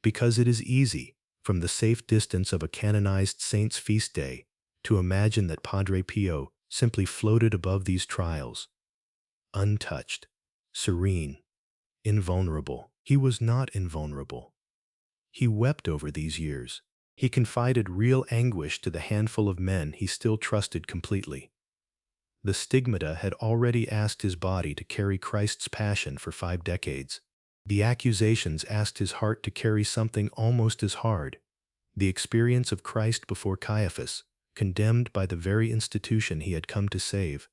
because it is easy, from the safe distance of a canonized saint's feast day, to imagine that Padre Pio simply floated above these trials, untouched, serene, invulnerable. He was not invulnerable. He wept over these years. He confided real anguish to the handful of men he still trusted completely. The stigmata had already asked his body to carry Christ's passion for 5 decades. The accusations asked his heart to carry something almost as hard, the experience of Christ before Caiaphas, condemned by the very institution he had come to save,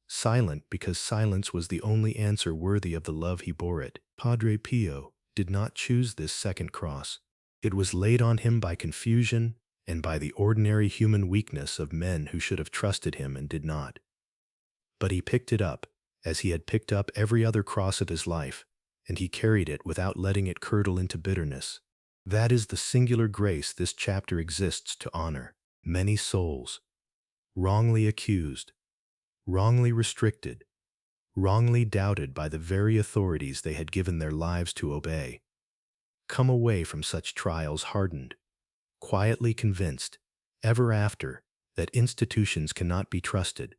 silent because silence was the only answer worthy of the love he bore it. Padre Pio did not choose this second cross. It was laid on him by confusion and by the ordinary human weakness of men who should have trusted him and did not. But he picked it up, as he had picked up every other cross of his life, and he carried it without letting it curdle into bitterness. That is the singular grace this chapter exists to honor. Many souls, wrongly accused, wrongly restricted, wrongly doubted by the very authorities they had given their lives to obey, come away from such trials hardened, quietly convinced, ever after, that institutions cannot be trusted,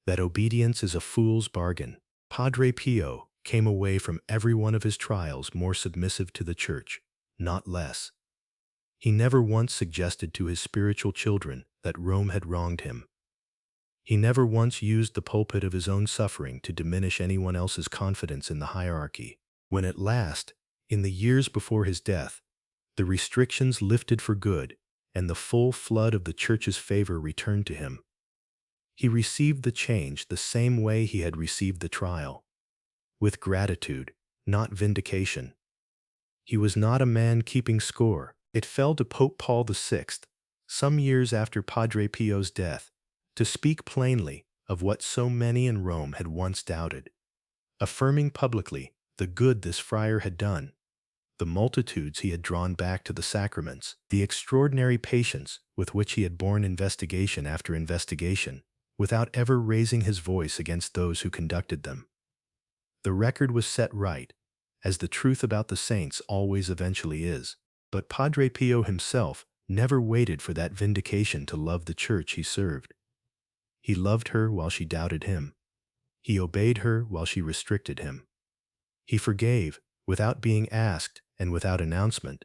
that obedience is a fool's bargain. Padre Pio came away from every one of his trials more submissive to the Church, not less. He never once suggested to his spiritual children that Rome had wronged him. He never once used the pulpit of his own suffering to diminish anyone else's confidence in the hierarchy. When at last, in the years before his death, the restrictions lifted for good and the full flood of the Church's favor returned to him, he received the change the same way he had received the trial, with gratitude, not vindication. He was not a man keeping score. It fell to Pope Paul VI, some years after Padre Pio's death, to speak plainly of what so many in Rome had once doubted, affirming publicly the good this friar had done, the multitudes he had drawn back to the sacraments, the extraordinary patience with which he had borne investigation after investigation, without ever raising his voice against those who conducted them. The record was set right, as the truth about the saints always eventually is. But Padre Pio himself never waited for that vindication to love the Church he served. He loved her while she doubted him. He obeyed her while she restricted him. He forgave, without being asked and without announcement,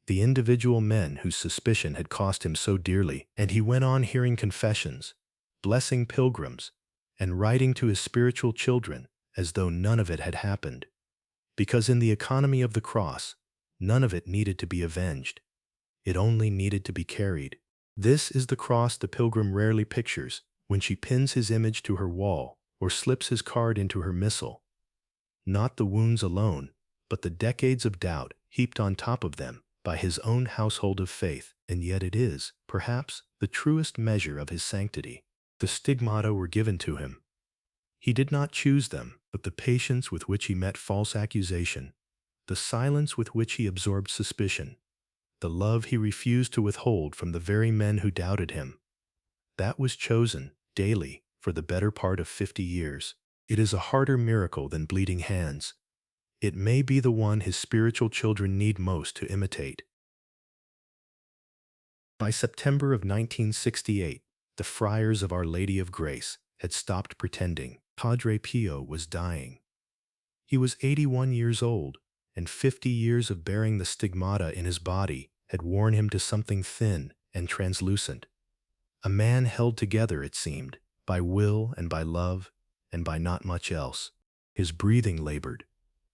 the individual men whose suspicion had cost him so dearly, and he went on hearing confessions, blessing pilgrims, and writing to his spiritual children as though none of it had happened. Because in the economy of the cross, none of it needed to be avenged. It only needed to be carried. This is the cross the pilgrim rarely pictures when she pins his image to her wall or slips his card into her missal. Not the wounds alone, but the decades of doubt heaped on top of them by his own household of faith, and yet it is, perhaps, the truest measure of his sanctity. The stigmata were given to him. He did not choose them, but the patience with which he met false accusation, the silence with which he absorbed suspicion, the love he refused to withhold from the very men who doubted him, that was chosen, daily, for the better part of 50 years. It is a harder miracle than bleeding hands. It may be the one his spiritual children need most to imitate. By September of 1968, the friars of Our Lady of Grace had stopped pretending. Padre Pio was dying. He was 81 years old, and 50 years of bearing the stigmata in his body had worn him to something thin and translucent. A man held together, it seemed, by will and by love and by not much else. His breathing labored.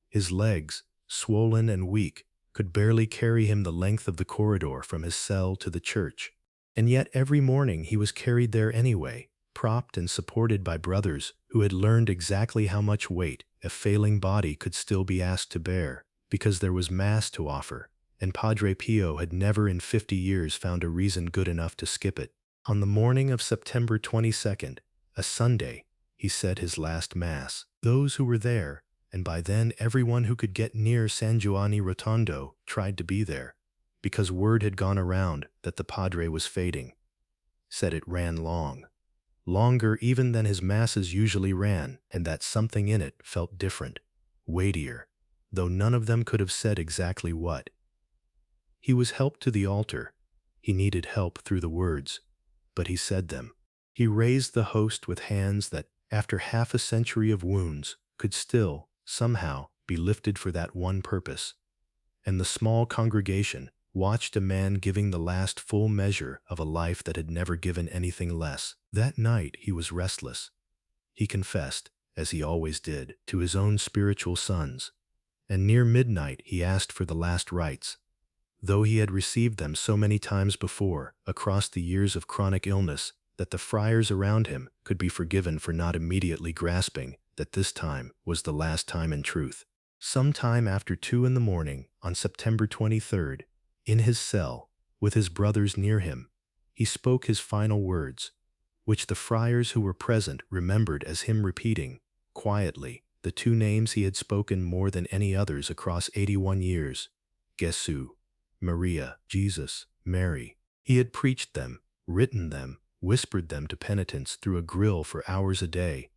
His legs, swollen and weak, could barely carry him the length of the corridor from his cell to the church. And yet every morning he was carried there anyway, propped and supported by brothers who had learned exactly how much weight a failing body could still be asked to bear, because there was Mass to offer, and Padre Pio had never in 50 years found a reason good enough to skip it. On the morning of September 22nd, a Sunday, he said his last Mass. Those who were there, and by then everyone who could get near San Giovanni Rotondo, tried to be there, because word had gone around that the Padre was fading. Said it ran long. Longer even than his Masses usually ran, and that something in it felt different, weightier, though none of them could have said exactly what. He was helped to the altar. He needed help through the words, but he said them. He raised the host with hands that, after half a century of wounds, could still, somehow, be lifted for that one purpose. And the small congregation watched a man giving the last full measure of a life that had never given anything less. That night he was restless. He confessed, as he always did, to his own spiritual sons, and near midnight he asked for the last rites. Though he had received them so many times before, across the years of chronic illness, that the friars around him could be forgiven for not immediately grasping that this time was the last time in truth. Some time after 2 in the morning, on September 23rd, in his cell, with his brothers near him, he spoke his final words, which the friars who were present remembered as him repeating, quietly, the 2 names he had spoken more than any others across 81 years, Jesu, Maria, Jesus, Mary. He had preached them, written them, whispered them to penitents through a grill for hours a day.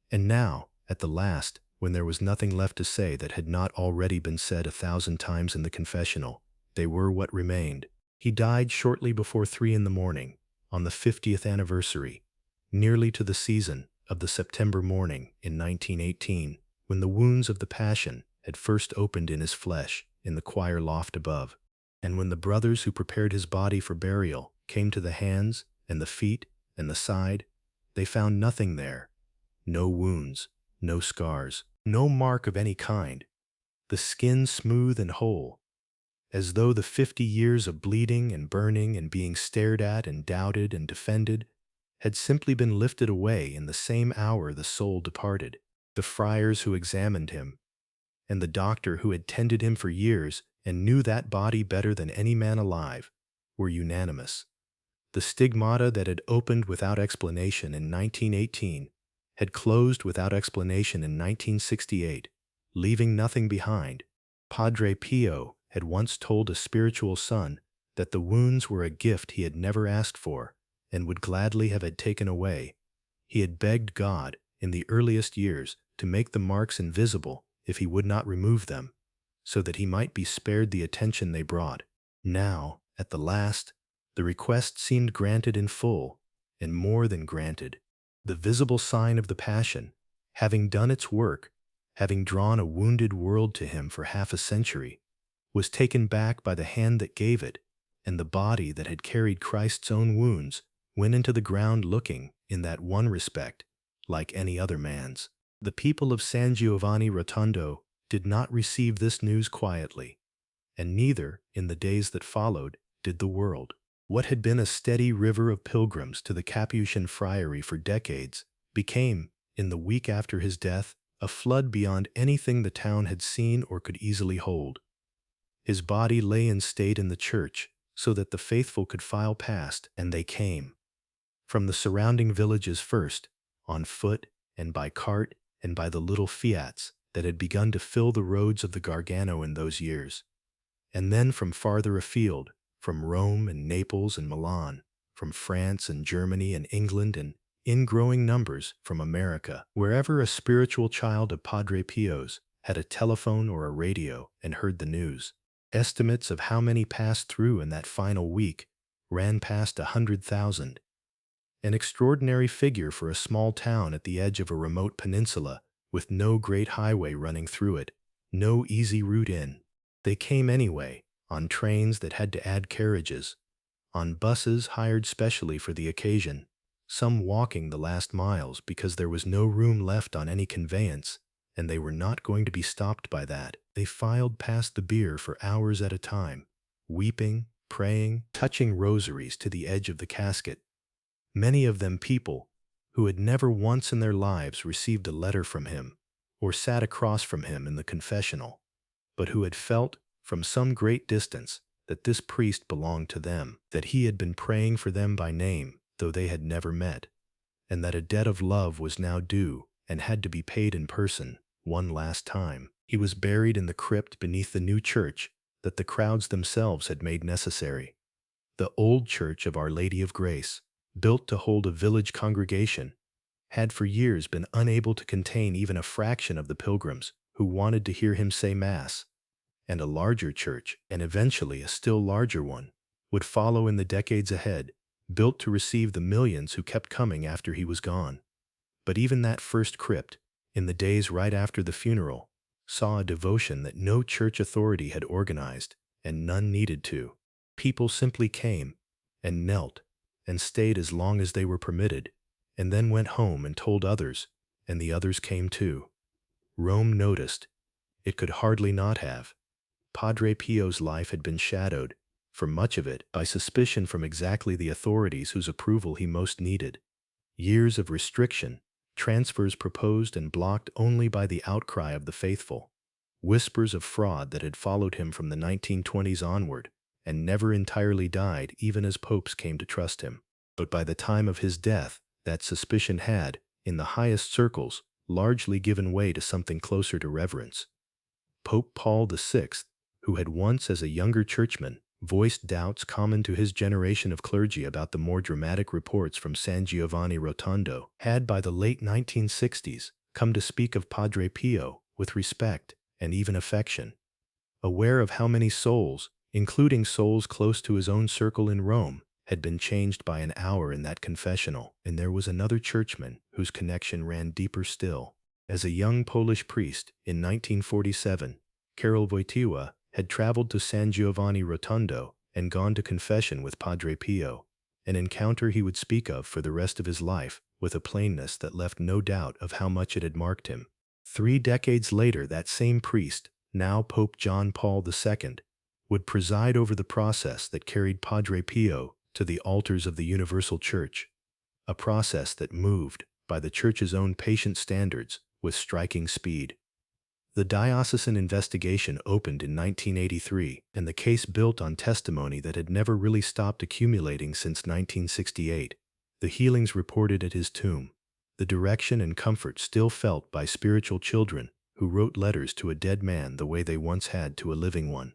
And now, at the last, when there was nothing left to say that had not already been said 1,000 times in the confessional, they were what remained. He died shortly before 3 in the morning, on the 50th anniversary, nearly to the season of the September morning in 1918, when the wounds of the Passion had first opened in his flesh in the choir loft above, and when the brothers who prepared his body for burial came to the hands and the feet and the side, They found nothing there. No wounds, no scars, no mark of any kind. The skin smooth and whole, as though the 50 years of bleeding and burning and being stared at and doubted and defended had simply been lifted away in the same hour the soul departed. The friars who examined him, and the doctor who had tended him for years and knew that body better than any man alive, were unanimous. The stigmata that had opened without explanation in 1918 had closed without explanation in 1968, leaving nothing behind. Padre Pio had once told a spiritual son that the wounds were a gift he had never asked for and would gladly have had taken away. He had begged God in the earliest years to make the marks invisible if he would not remove them, so that he might be spared the attention they brought. Now, at the last, the request seemed granted in full, and more than granted. The visible sign of the Passion, having done its work, having drawn a wounded world to him for half a century, was taken back by the hand that gave it, and the body that had carried Christ's own wounds went into the ground looking, in that one respect, like any other man's. The people of San Giovanni Rotondo did not receive this news quietly, and neither, in the days that followed, did the world. What had been a steady river of pilgrims to the Capuchin friary for decades became, in the week after his death, a flood beyond anything the town had seen or could easily hold. His body lay in state in the church, so that the faithful could file past, and they came. From the surrounding villages first, on foot and by cart and by the little fiats that had begun to fill the roads of the Gargano in those years. And then from farther afield, from Rome and Naples and Milan, from France and Germany and England, and in growing numbers from America. Wherever a spiritual child of Padre Pio's had a telephone or a radio and heard the news. Estimates of how many passed through in that final week ran past 100,000. An extraordinary figure for a small town at the edge of a remote peninsula with no great highway running through it, no easy route in. They came anyway, on trains that had to add carriages, on buses hired specially for the occasion, some walking the last miles because there was no room left on any conveyance, and they were not going to be stopped by that. They filed past the bier for hours at a time, weeping, praying, touching rosaries to the edge of the casket. Many of them people who had never once in their lives received a letter from him or sat across from him in the confessional, but who had felt from some great distance that this priest belonged to them, that he had been praying for them by name, though they had never met, and that a debt of love was now due and had to be paid in person one last time. He was buried in the crypt beneath the new church that the crowds themselves had made necessary. The old church of Our Lady of Grace, built to hold a village congregation, had for years been unable to contain even a fraction of the pilgrims who wanted to hear him say Mass, and a larger church, and eventually a still larger one, would follow in the decades ahead, built to receive the millions who kept coming after he was gone. But even that first crypt, in the days right after the funeral, saw a devotion that no church authority had organized, and none needed to. People simply came and knelt and stayed as long as they were permitted, and then went home and told others, and the others came too. Rome noticed. It could hardly not have. Padre Pio's life had been shadowed, for much of it, by suspicion from exactly the authorities whose approval he most needed. Years of restriction, transfers proposed and blocked only by the outcry of the faithful, whispers of fraud that had followed him from the 1920s onward, and never entirely died even as popes came to trust him. But by the time of his death, that suspicion had, in the highest circles, largely given way to something closer to reverence. Pope Paul VI, who had once as a younger churchman voiced doubts common to his generation of clergy about the more dramatic reports from San Giovanni Rotondo, had by the late 1960s come to speak of Padre Pio with respect and even affection. Aware of how many souls, including souls close to his own circle in Rome, had been changed by an hour in that confessional, and there was another churchman whose connection ran deeper still. As a young Polish priest in 1947, Karol Wojtyła had traveled to San Giovanni Rotondo and gone to confession with Padre Pio, an encounter he would speak of for the rest of his life with a plainness that left no doubt of how much it had marked him. 3 decades later, that same priest, now Pope John Paul II, would preside over the process that carried Padre Pio to the altars of the Universal Church, a process that moved, by the Church's own patient standards, with striking speed. The diocesan investigation opened in 1983, and the case built on testimony that had never really stopped accumulating since 1968. The healings reported at his tomb, the direction and comfort still felt by spiritual children who wrote letters to a dead man the way they once had to a living one.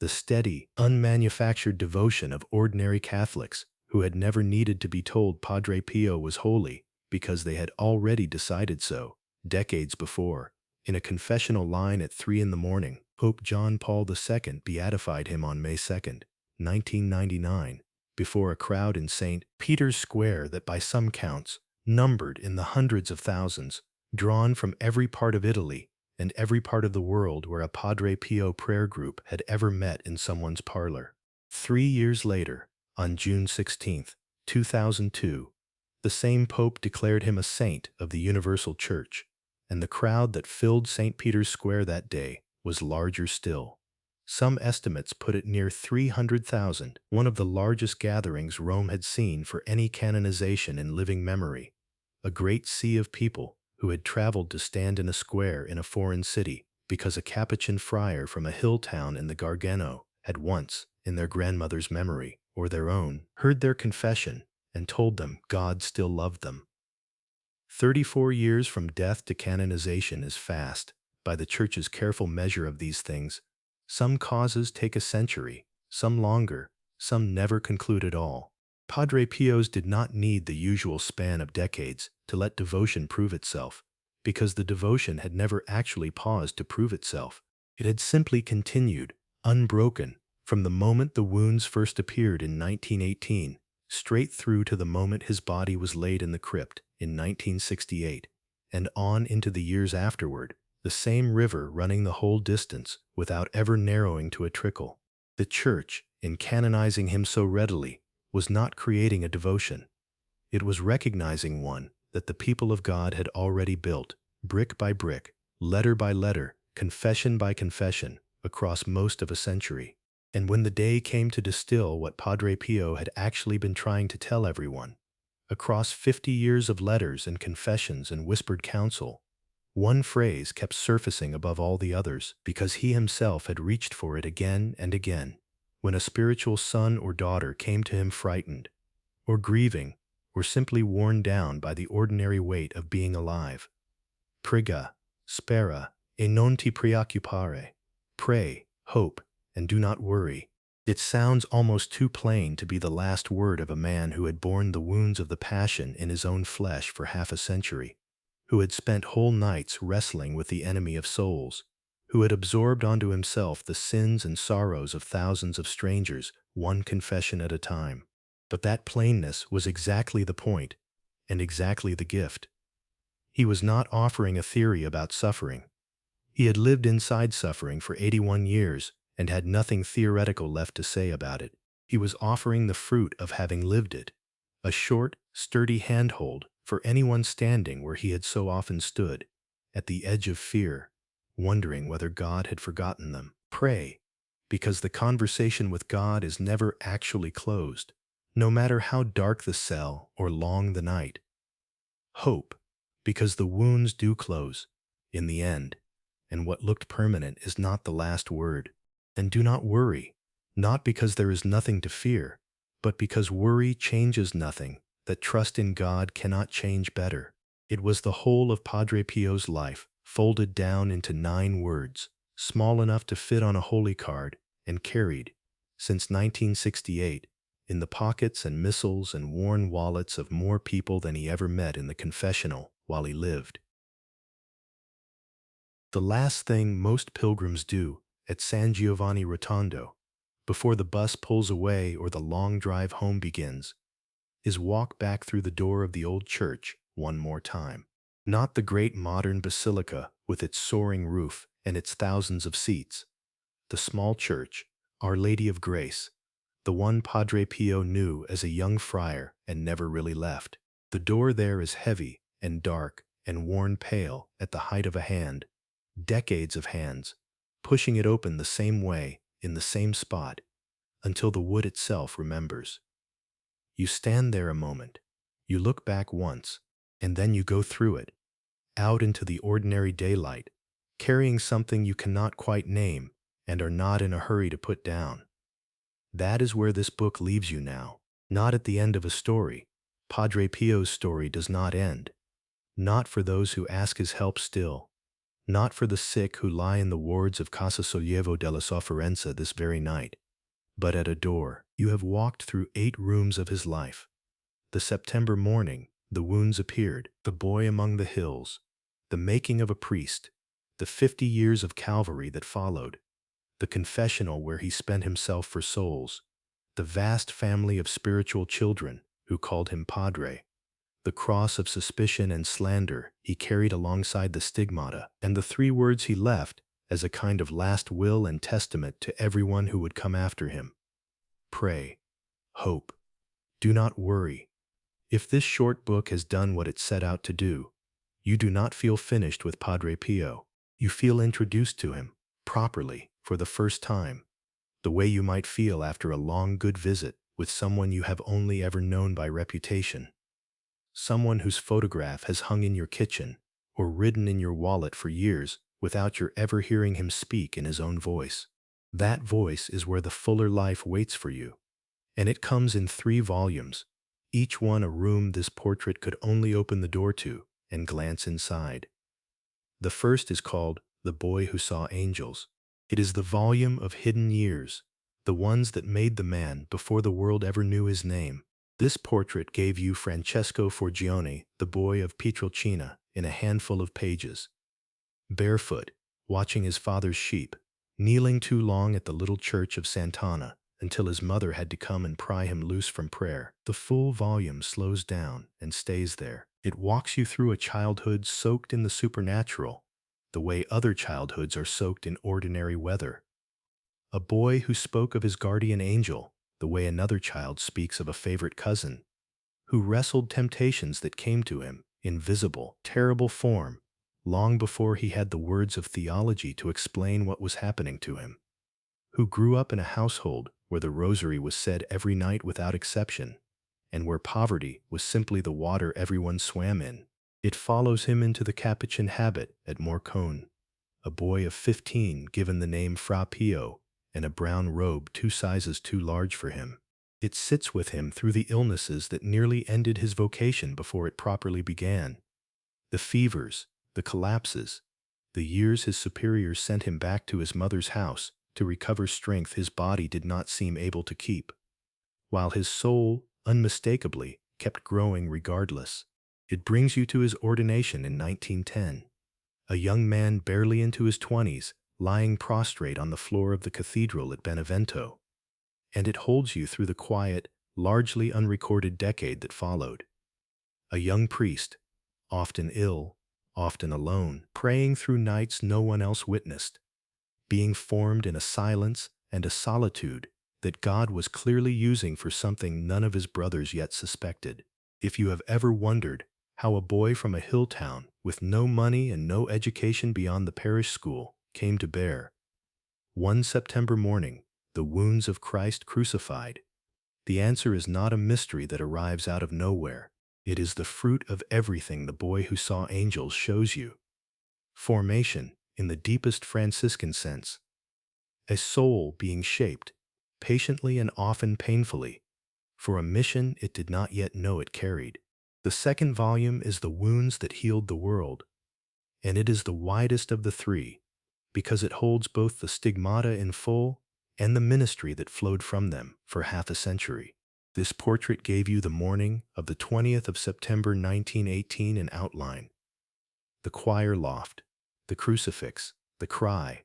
The steady, unmanufactured devotion of ordinary Catholics who had never needed to be told Padre Pio was holy because they had already decided so, decades before. In a confessional line at 3 in the morning, Pope John Paul II beatified him on May 2, 1999, before a crowd in St. Peter's Square that by some counts numbered in the hundreds of thousands, drawn from every part of Italy and every part of the world where a Padre Pio prayer group had ever met in someone's parlor. 3 years later, on June 16, 2002, the same Pope declared him a saint of the Universal Church, and the crowd that filled St. Peter's Square that day was larger still. Some estimates put it near 300,000, one of the largest gatherings Rome had seen for any canonization in living memory. A great sea of people who had traveled to stand in a square in a foreign city because a Capuchin friar from a hill town in the Gargano had once, in their grandmother's memory, or their own, heard their confession and told them God still loved them. 34 years from death to canonization is fast, by the Church's careful measure of these things. Some causes take a century, some longer, some never conclude at all. Padre Pio's did not need the usual span of decades to let devotion prove itself, because the devotion had never actually paused to prove itself. It had simply continued, unbroken, from the moment the wounds first appeared in 1918, straight through to the moment his body was laid in the crypt in 1968, and on into the years afterward, the same river running the whole distance without ever narrowing to a trickle. The Church, in canonizing him so readily, was not creating a devotion. It was recognizing one that the people of God had already built, brick by brick, letter by letter, confession by confession, across most of a century. And when the day came to distill what Padre Pio had actually been trying to tell everyone, across 50 years of letters and confessions and whispered counsel, one phrase kept surfacing above all the others because he himself had reached for it again and again. When a spiritual son or daughter came to him frightened, or grieving, or simply worn down by the ordinary weight of being alive. Prega, spera, e non ti preoccupare. Pray, hope, and do not worry. It sounds almost too plain to be the last word of a man who had borne the wounds of the Passion in his own flesh for half a century, who had spent whole nights wrestling with the enemy of souls, who had absorbed onto himself the sins and sorrows of thousands of strangers, one confession at a time. But that plainness was exactly the point, and exactly the gift. He was not offering a theory about suffering. He had lived inside suffering for 81 years and had nothing theoretical left to say about it. He was offering the fruit of having lived it, a short, sturdy handhold for anyone standing where he had so often stood, at the edge of fear, wondering whether God had forgotten them. Pray, because the conversation with God is never actually closed, no matter how dark the cell or long the night. Hope, because the wounds do close, in the end, and what looked permanent is not the last word. And do not worry, not because there is nothing to fear, but because worry changes nothing that trust in God cannot change better. It was the whole of Padre Pio's life, folded down into 9 words, small enough to fit on a holy card, and carried, since 1968, in the pockets and missals and worn wallets of more people than he ever met in the confessional while he lived. The last thing most pilgrims do at San Giovanni Rotondo, before the bus pulls away or the long drive home begins, is walk back through the door of the old church one more time. Not the great modern basilica with its soaring roof and its thousands of seats. The small church, Our Lady of Grace, the one Padre Pio knew as a young friar and never really left. The door there is heavy and dark and worn pale at the height of a hand, decades of hands, pushing it open the same way, in the same spot, until the wood itself remembers. You stand there a moment, you look back once, and then you go through it, out into the ordinary daylight, carrying something you cannot quite name and are not in a hurry to put down. That is where this book leaves you now, not at the end of a story. Padre Pio's story does not end, not for those who ask his help still, not for the sick who lie in the wards of Casa Sollievo della Sofferenza this very night, but at a door. You have walked through 8 rooms of his life. The September morning, the wounds appeared, the boy among the hills, the making of a priest, the 50 years of Calvary that followed, the confessional where he spent himself for souls, the vast family of spiritual children who called him Padre, the cross of suspicion and slander he carried alongside the stigmata, and the 3 words he left as a kind of last will and testament to everyone who would come after him. Pray, hope, do not worry. If this short book has done what it set out to do, you do not feel finished with Padre Pio. You feel introduced to him, properly, for the first time, the way you might feel after a long good visit with someone you have only ever known by reputation. Someone whose photograph has hung in your kitchen or ridden in your wallet for years without your ever hearing him speak in his own voice. That voice is where the fuller life waits for you, and it comes in 3 volumes, each one a room this portrait could only open the door to and glance inside. The first is called The Boy Who Saw Angels. It is the volume of hidden years, the ones that made the man before the world ever knew his name. This portrait gave you Francesco Forgione, the boy of Pietrelcina, in a handful of pages. Barefoot, watching his father's sheep, kneeling too long at the little church of Sant'Anna until his mother had to come and pry him loose from prayer. The full volume slows down and stays there. It walks you through a childhood soaked in the supernatural, the way other childhoods are soaked in ordinary weather. A boy who spoke of his guardian angel, the way another child speaks of a favorite cousin, who wrestled temptations that came to him in visible, terrible form, long before he had the words of theology to explain what was happening to him, who grew up in a household where the rosary was said every night without exception, and where poverty was simply the water everyone swam in. It follows him into the Capuchin habit at Morcone, a boy of 15 given the name Fra Pio, and a brown robe 2 sizes too large for him. It sits with him through the illnesses that nearly ended his vocation before it properly began, the fevers, the collapses, the years his superiors sent him back to his mother's house to recover strength his body did not seem able to keep, while his soul, unmistakably, kept growing regardless. It brings you to his ordination in 1910, a young man barely into his 20s, lying prostrate on the floor of the cathedral at Benevento, and it holds you through the quiet, largely unrecorded decade that followed. A young priest, often ill, often alone, praying through nights no one else witnessed, being formed in a silence and a solitude that God was clearly using for something none of his brothers yet suspected. If you have ever wondered how a boy from a hill town with no money and no education beyond the parish school came to bear, one September morning, the wounds of Christ crucified, the answer is not a mystery that arrives out of nowhere. It is the fruit of everything the boy who saw angels shows you. Formation, in the deepest Franciscan sense. A soul being shaped, patiently and often painfully, for a mission it did not yet know it carried. The second volume is The Wounds That Healed the World, and it is the widest of the 3, because it holds both the stigmata in full and the ministry that flowed from them for half a century. This portrait gave you the morning of the 20th of September 1918 in outline. The choir loft, the crucifix, the cry.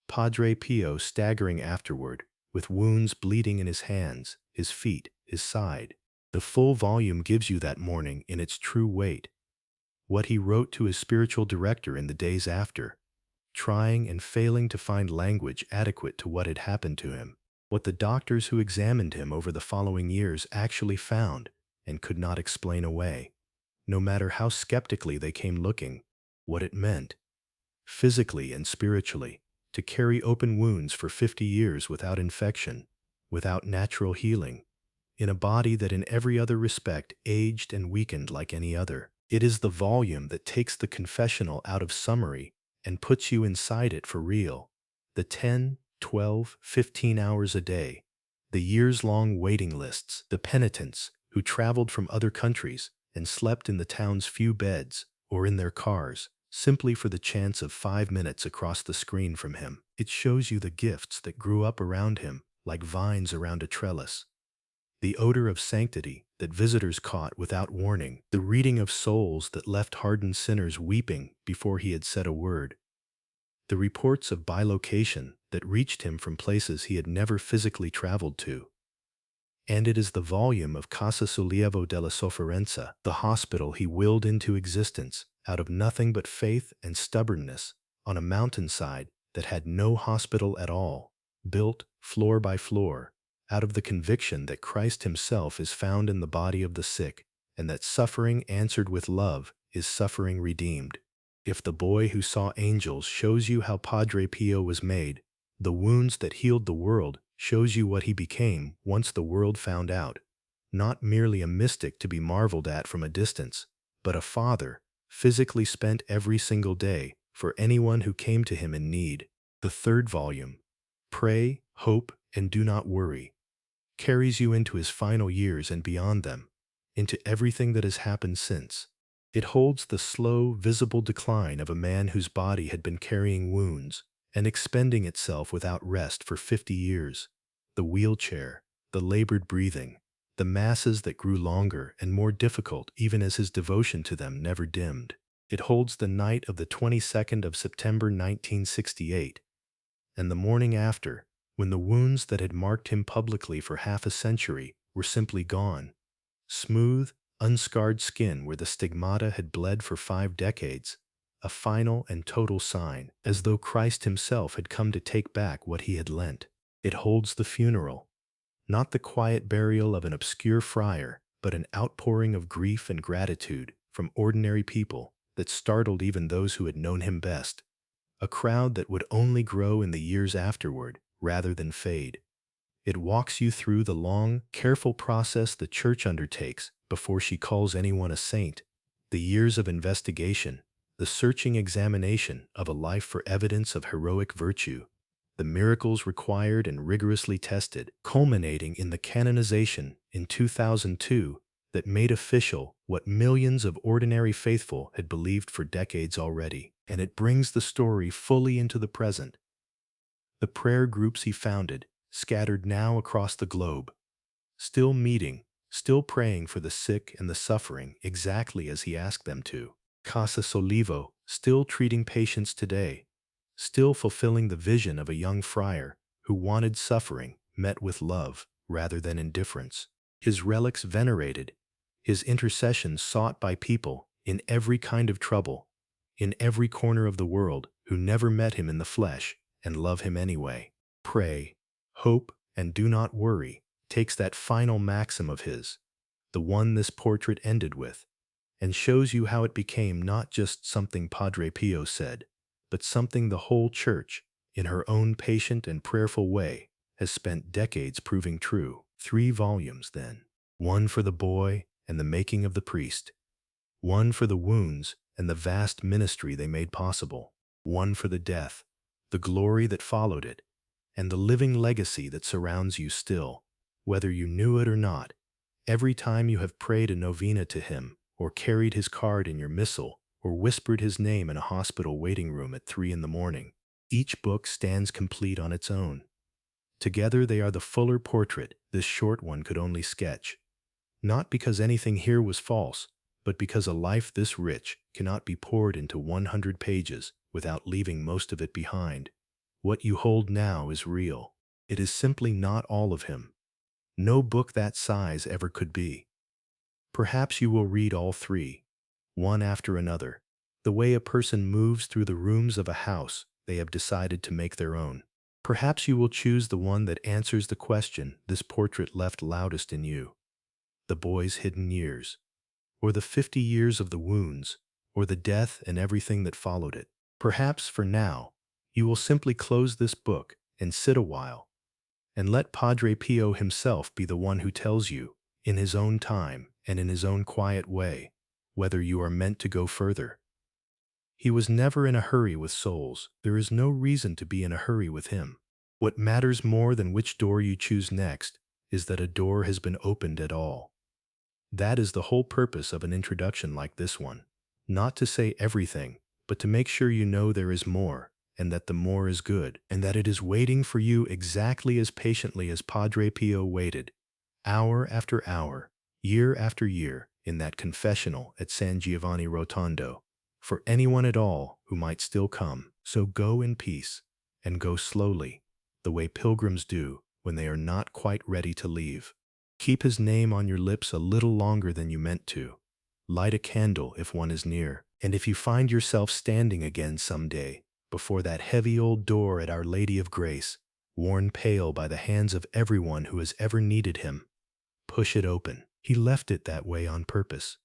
Padre Pio staggering afterward, with wounds bleeding in his hands, his feet, his side. The full volume gives you that morning in its true weight. What he wrote to his spiritual director in the days after, trying and failing to find language adequate to what had happened to him. What the doctors who examined him over the following years actually found, and could not explain away, no matter how skeptically they came looking, what it meant, physically and spiritually, to carry open wounds for 50 years without infection, without natural healing, in a body that in every other respect aged and weakened like any other. It is the volume that takes the confessional out of summary and puts you inside it for real. The 10, 12, 15 hours a day, the years-long waiting lists, the penitents who traveled from other countries and slept in the town's few beds or in their cars, simply for the chance of 5 minutes across the screen from him. It shows you the gifts that grew up around him like vines around a trellis. The odor of sanctity that visitors caught without warning, the reading of souls that left hardened sinners weeping before he had said a word, the reports of bilocation that reached him from places he had never physically traveled to. And it is the volume of Casa Sollievo della Sofferenza, the hospital he willed into existence out of nothing but faith and stubbornness on a mountainside that had no hospital at all, built floor by floor, out of the conviction that Christ himself is found in the body of the sick, and that suffering answered with love is suffering redeemed. If the boy who saw angels shows you how Padre Pio was made, the wounds that healed the world shows you what he became once the world found out. Not merely a mystic to be marveled at from a distance, but a father, physically spent every single day for anyone who came to him in need. The third volume, Pray, Hope, and Do Not Worry, carries you into his final years and beyond them, into everything that has happened since. It holds the slow, visible decline of a man whose body had been carrying wounds and expending itself without rest for 50 years. The wheelchair, the labored breathing, the masses that grew longer and more difficult even as his devotion to them never dimmed. It holds the night of the 22nd of September 1968, and the morning after, when the wounds that had marked him publicly for half a century were simply gone. Smooth, unscarred skin where the stigmata had bled for 5 decades, a final and total sign, as though Christ himself had come to take back what he had lent. It holds the funeral, not the quiet burial of an obscure friar, but an outpouring of grief and gratitude from ordinary people that startled even those who had known him best, a crowd that would only grow in the years afterward rather than fade. It walks you through the long, careful process the Church undertakes before she calls anyone a saint, the years of investigation, the searching examination of a life for evidence of heroic virtue, the miracles required and rigorously tested, culminating in the canonization in 2002 that made official what millions of ordinary faithful had believed for decades already. And it brings the story fully into the present. The prayer groups he founded, scattered now across the globe, still meeting, still praying for the sick and the suffering exactly as he asked them to. Casa Sollievo, still treating patients today, still fulfilling the vision of a young friar who wanted suffering met with love rather than indifference. His relics venerated, his intercession sought by people in every kind of trouble, in every corner of the world who never met him in the flesh and love him anyway. Pray, hope, and do not worry takes that final maxim of his, the one this portrait ended with, and shows you how it became not just something Padre Pio said, but something the whole Church, in her own patient and prayerful way, has spent decades proving true. 3 volumes, then. One for the boy and the making of the priest. One for the wounds and the vast ministry they made possible. One for the death, the glory that followed it, and the living legacy that surrounds you still, whether you knew it or not. Every time you have prayed a novena to him, or carried his card in your missal, or whispered his name in a hospital waiting room at 3 in the morning, each book stands complete on its own. Together they are the fuller portrait this short one could only sketch. Not because anything here was false, but because a life this rich cannot be poured into 100 pages without leaving most of it behind. What you hold now is real. It is simply not all of him. No book that size ever could be. Perhaps you will read all 3, one after another, the way a person moves through the rooms of a house they have decided to make their own. Perhaps you will choose the one that answers the question this portrait left loudest in you. the boy's hidden years, or the 50 years of the wounds, or the death and everything that followed it. Perhaps for now, you will simply close this book and sit a while, and let Padre Pio himself be the one who tells you, in his own time and in his own quiet way, whether you are meant to go further. He was never in a hurry with souls. There is no reason to be in a hurry with him. What matters more than which door you choose next is that a door has been opened at all. That is the whole purpose of an introduction like this one. Not to say everything, but to make sure you know there is more, and that the more is good, and that it is waiting for you exactly as patiently as Padre Pio waited, hour after hour, year after year, in that confessional at San Giovanni Rotondo, for anyone at all who might still come. So go in peace, and go slowly, the way pilgrims do when they are not quite ready to leave. Keep his name on your lips a little longer than you meant to. Light a candle if one is near, and if you find yourself standing again someday before that heavy old door at Our Lady of Grace, worn pale by the hands of everyone who has ever needed him, push it open. He left it that way on purpose.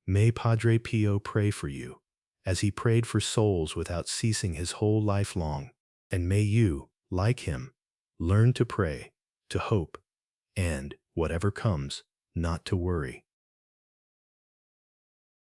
May Padre Pio pray for you, as he prayed for souls without ceasing his whole life long, and may you, like him, learn to pray, to hope, and, whatever comes, not to worry.